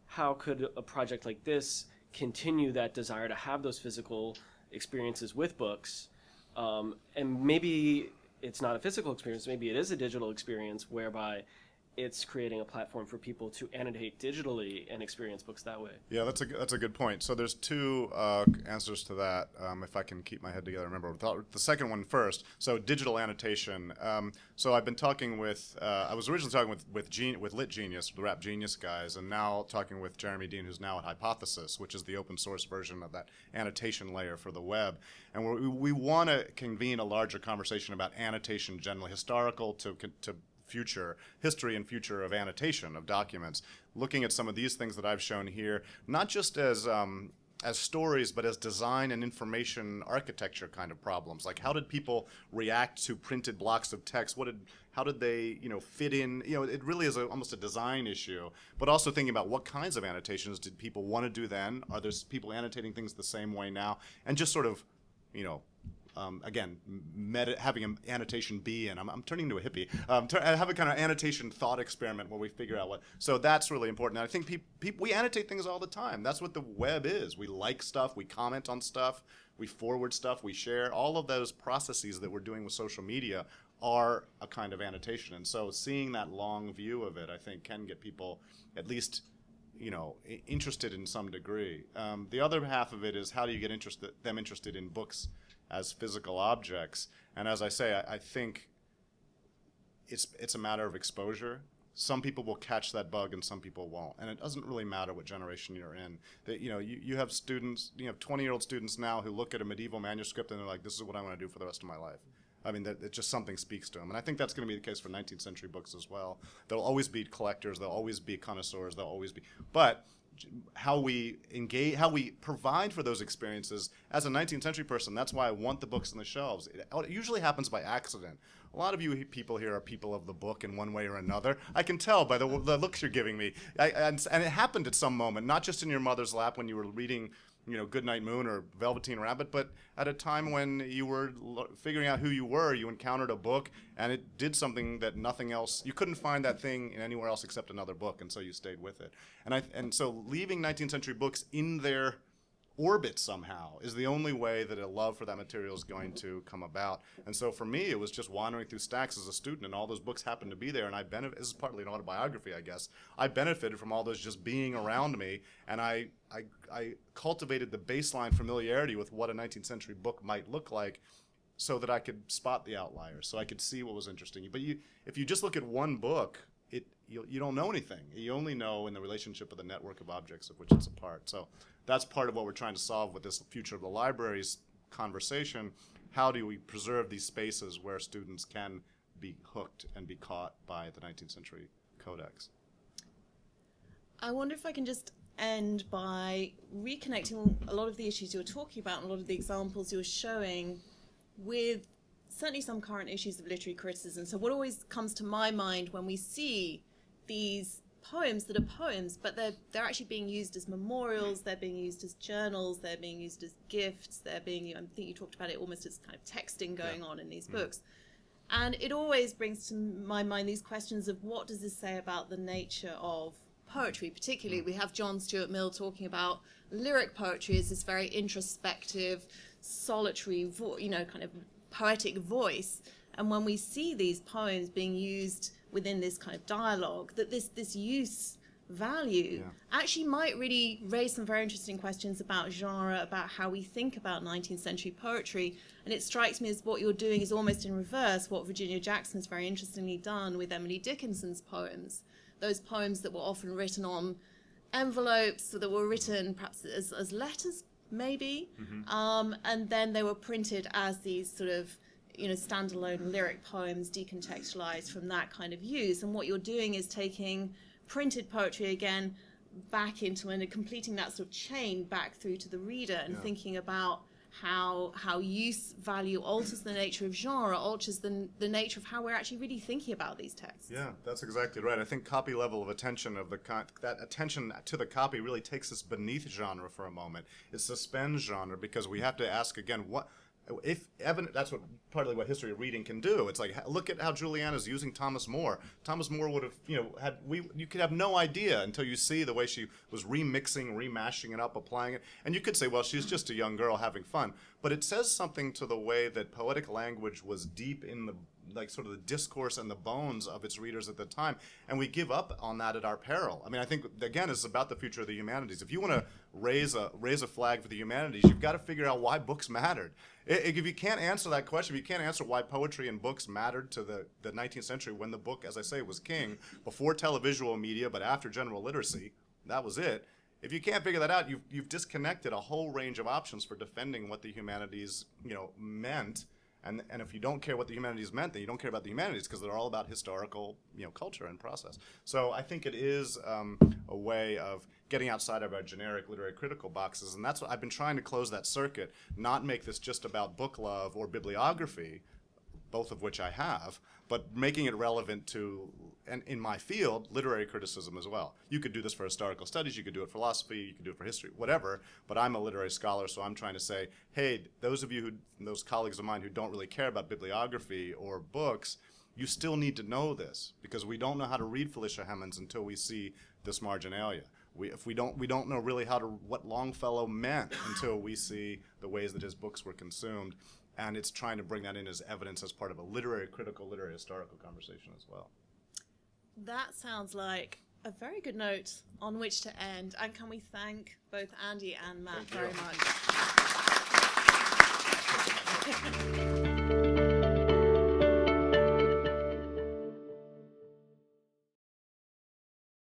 how could a project like this continue that desire to have those physical experiences with books? And maybe it's not a physical experience, maybe it is a digital experience whereby it's creating a platform for people to annotate digitally and experience books that way. Yeah, that's a good point. So there's two answers to that, if I can keep my head together. Remember the second one first. So digital annotation. So I've been talking with. I was originally talking with Lit Genius, the Rap Genius guys, and now talking with Jeremy Dean, who's now at Hypothesis, which is the open source version of that annotation layer for the web. And we want to convene a larger conversation about annotation generally, historical to future history and future of annotation of documents, looking at some of these things that I've shown here, not just as stories, but as design and information architecture kind of problems. Like, how did people react to printed blocks of text? How did they, fit in? It really is almost a design issue. But also thinking about what kinds of annotations did people want to do then? Are there people annotating things the same way now? And just sort of, again, having an annotation be, and I'm turning into a hippie, have a kind of annotation thought experiment where we figure out what. So that's really important. And I think we annotate things all the time. That's what the web is. We like stuff, we comment on stuff, we forward stuff, we share. All of those processes that we're doing with social media are a kind of annotation. And so seeing that long view of it, I think, can get people at least interested in some degree. The other half of it is, how do you get them interested in books as physical objects? And as I say, I think it's a matter of exposure. Some people will catch that bug and some people won't. And it doesn't really matter what generation you're in. That you have students, 20-year-old students now who look at a medieval manuscript and they're like, this is what I want to do for the rest of my life. I mean, it just something speaks to them. And I think that's going to be the case for 19th century books as well. There'll always be collectors, there'll always be connoisseurs, there'll always be, but how we engage, how we provide for those experiences. As a 19th century person, that's why I want the books on the shelves. It usually happens by accident. A lot of you people here are people of the book in one way or another. I can tell by the looks you're giving me. And it happened at some moment, not just in your mother's lap when you were reading Goodnight Moon or Velveteen Rabbit, but at a time when you were figuring out who you were, you encountered a book and it did something that nothing else, you couldn't find that thing in anywhere else except another book, and so you stayed with it. And so leaving 19th century books in their orbit somehow is the only way that a love for that material is going to come about. And so for me, it was just wandering through stacks as a student, and all those books happened to be there, and I benefited. This is partly an autobiography, I guess. I benefited from all those just being around me, and I cultivated the baseline familiarity with what a 19th century book might look like, so that I could spot the outliers, so I could see what was interesting. But if you just look at one book, you don't know anything. You only know in the relationship of the network of objects of which it's a part. So that's part of what we're trying to solve with this future of the libraries conversation. How do we preserve these spaces where students can be hooked and be caught by the 19th century codex? I wonder if I can just end by reconnecting a lot of the issues you're talking about and a lot of the examples you're showing with certainly some current issues of literary criticism. So what always comes to my mind when we see these poems that are poems, but they're actually being used as memorials, they're being used as journals, they're being used as gifts, I think you talked about it almost as kind of texting going on in these books. And it always brings to my mind these questions of, what does this say about the nature of poetry? Particularly, we have John Stuart Mill talking about lyric poetry as this very introspective, solitary, kind of poetic voice. And when we see these poems being used within this kind of dialogue, that this use value actually might really raise some very interesting questions about genre, about how we think about 19th century poetry. And it strikes me as what you're doing is almost in reverse what Virginia Jackson has very interestingly done with Emily Dickinson's poems. Those poems that were often written on envelopes, that were written perhaps as letters, maybe, and then they were printed as these sort of standalone lyric poems, decontextualized from that kind of use. And what you're doing is taking printed poetry again back into and completing that sort of chain back through to the reader, and thinking about how use value alters the nature of genre, alters the nature of how we're actually really thinking about these texts. Yeah, that's exactly right. I think copy level of attention of that attention to the copy really takes us beneath genre for a moment. It suspends genre, because we have to ask again, that's what partly what history of reading can do. It's like, look at how Juliana's using Thomas More. Thomas More would have, you could have no idea until you see the way she was remixing, remashing it up, applying it. And you could say, well, she's just a young girl having fun. But it says something to the way that poetic language was deep in like sort of the discourse and the bones of its readers at the time, and we give up on that at our peril. I mean, I think again, it's about the future of the humanities. If you want to raise a flag for the humanities, you've got to figure out why books mattered. If you can't answer that question, if you can't answer why poetry and books mattered to the 19th century, when the book, as I say, was king, before televisual media, but after general literacy, that was it. If you can't figure that out, you've disconnected a whole range of options for defending what the humanities, meant. And if you don't care what the humanities meant, then you don't care about the humanities, because they're all about historical, culture and process. So I think it is a way of getting outside of our generic literary critical boxes, and that's what I've been trying to close that circuit, not make this just about book love or bibliography, both of which I have, but making it relevant to, and in my field, literary criticism as well. You could do this for historical studies, you could do it for philosophy, you could do it for history, whatever, but I'm a literary scholar, so I'm trying to say, hey, those of you those colleagues of mine who don't really care about bibliography or books, you still need to know this, because we don't know how to read Felicia Hemans until we see this Marginalia. We don't know really what Longfellow meant until we see the ways that his books were consumed. And it's trying to bring that in as evidence as part of a literary critical, literary historical conversation as well. That sounds like a very good note on which to end. And can we thank both Andy and Matt very much?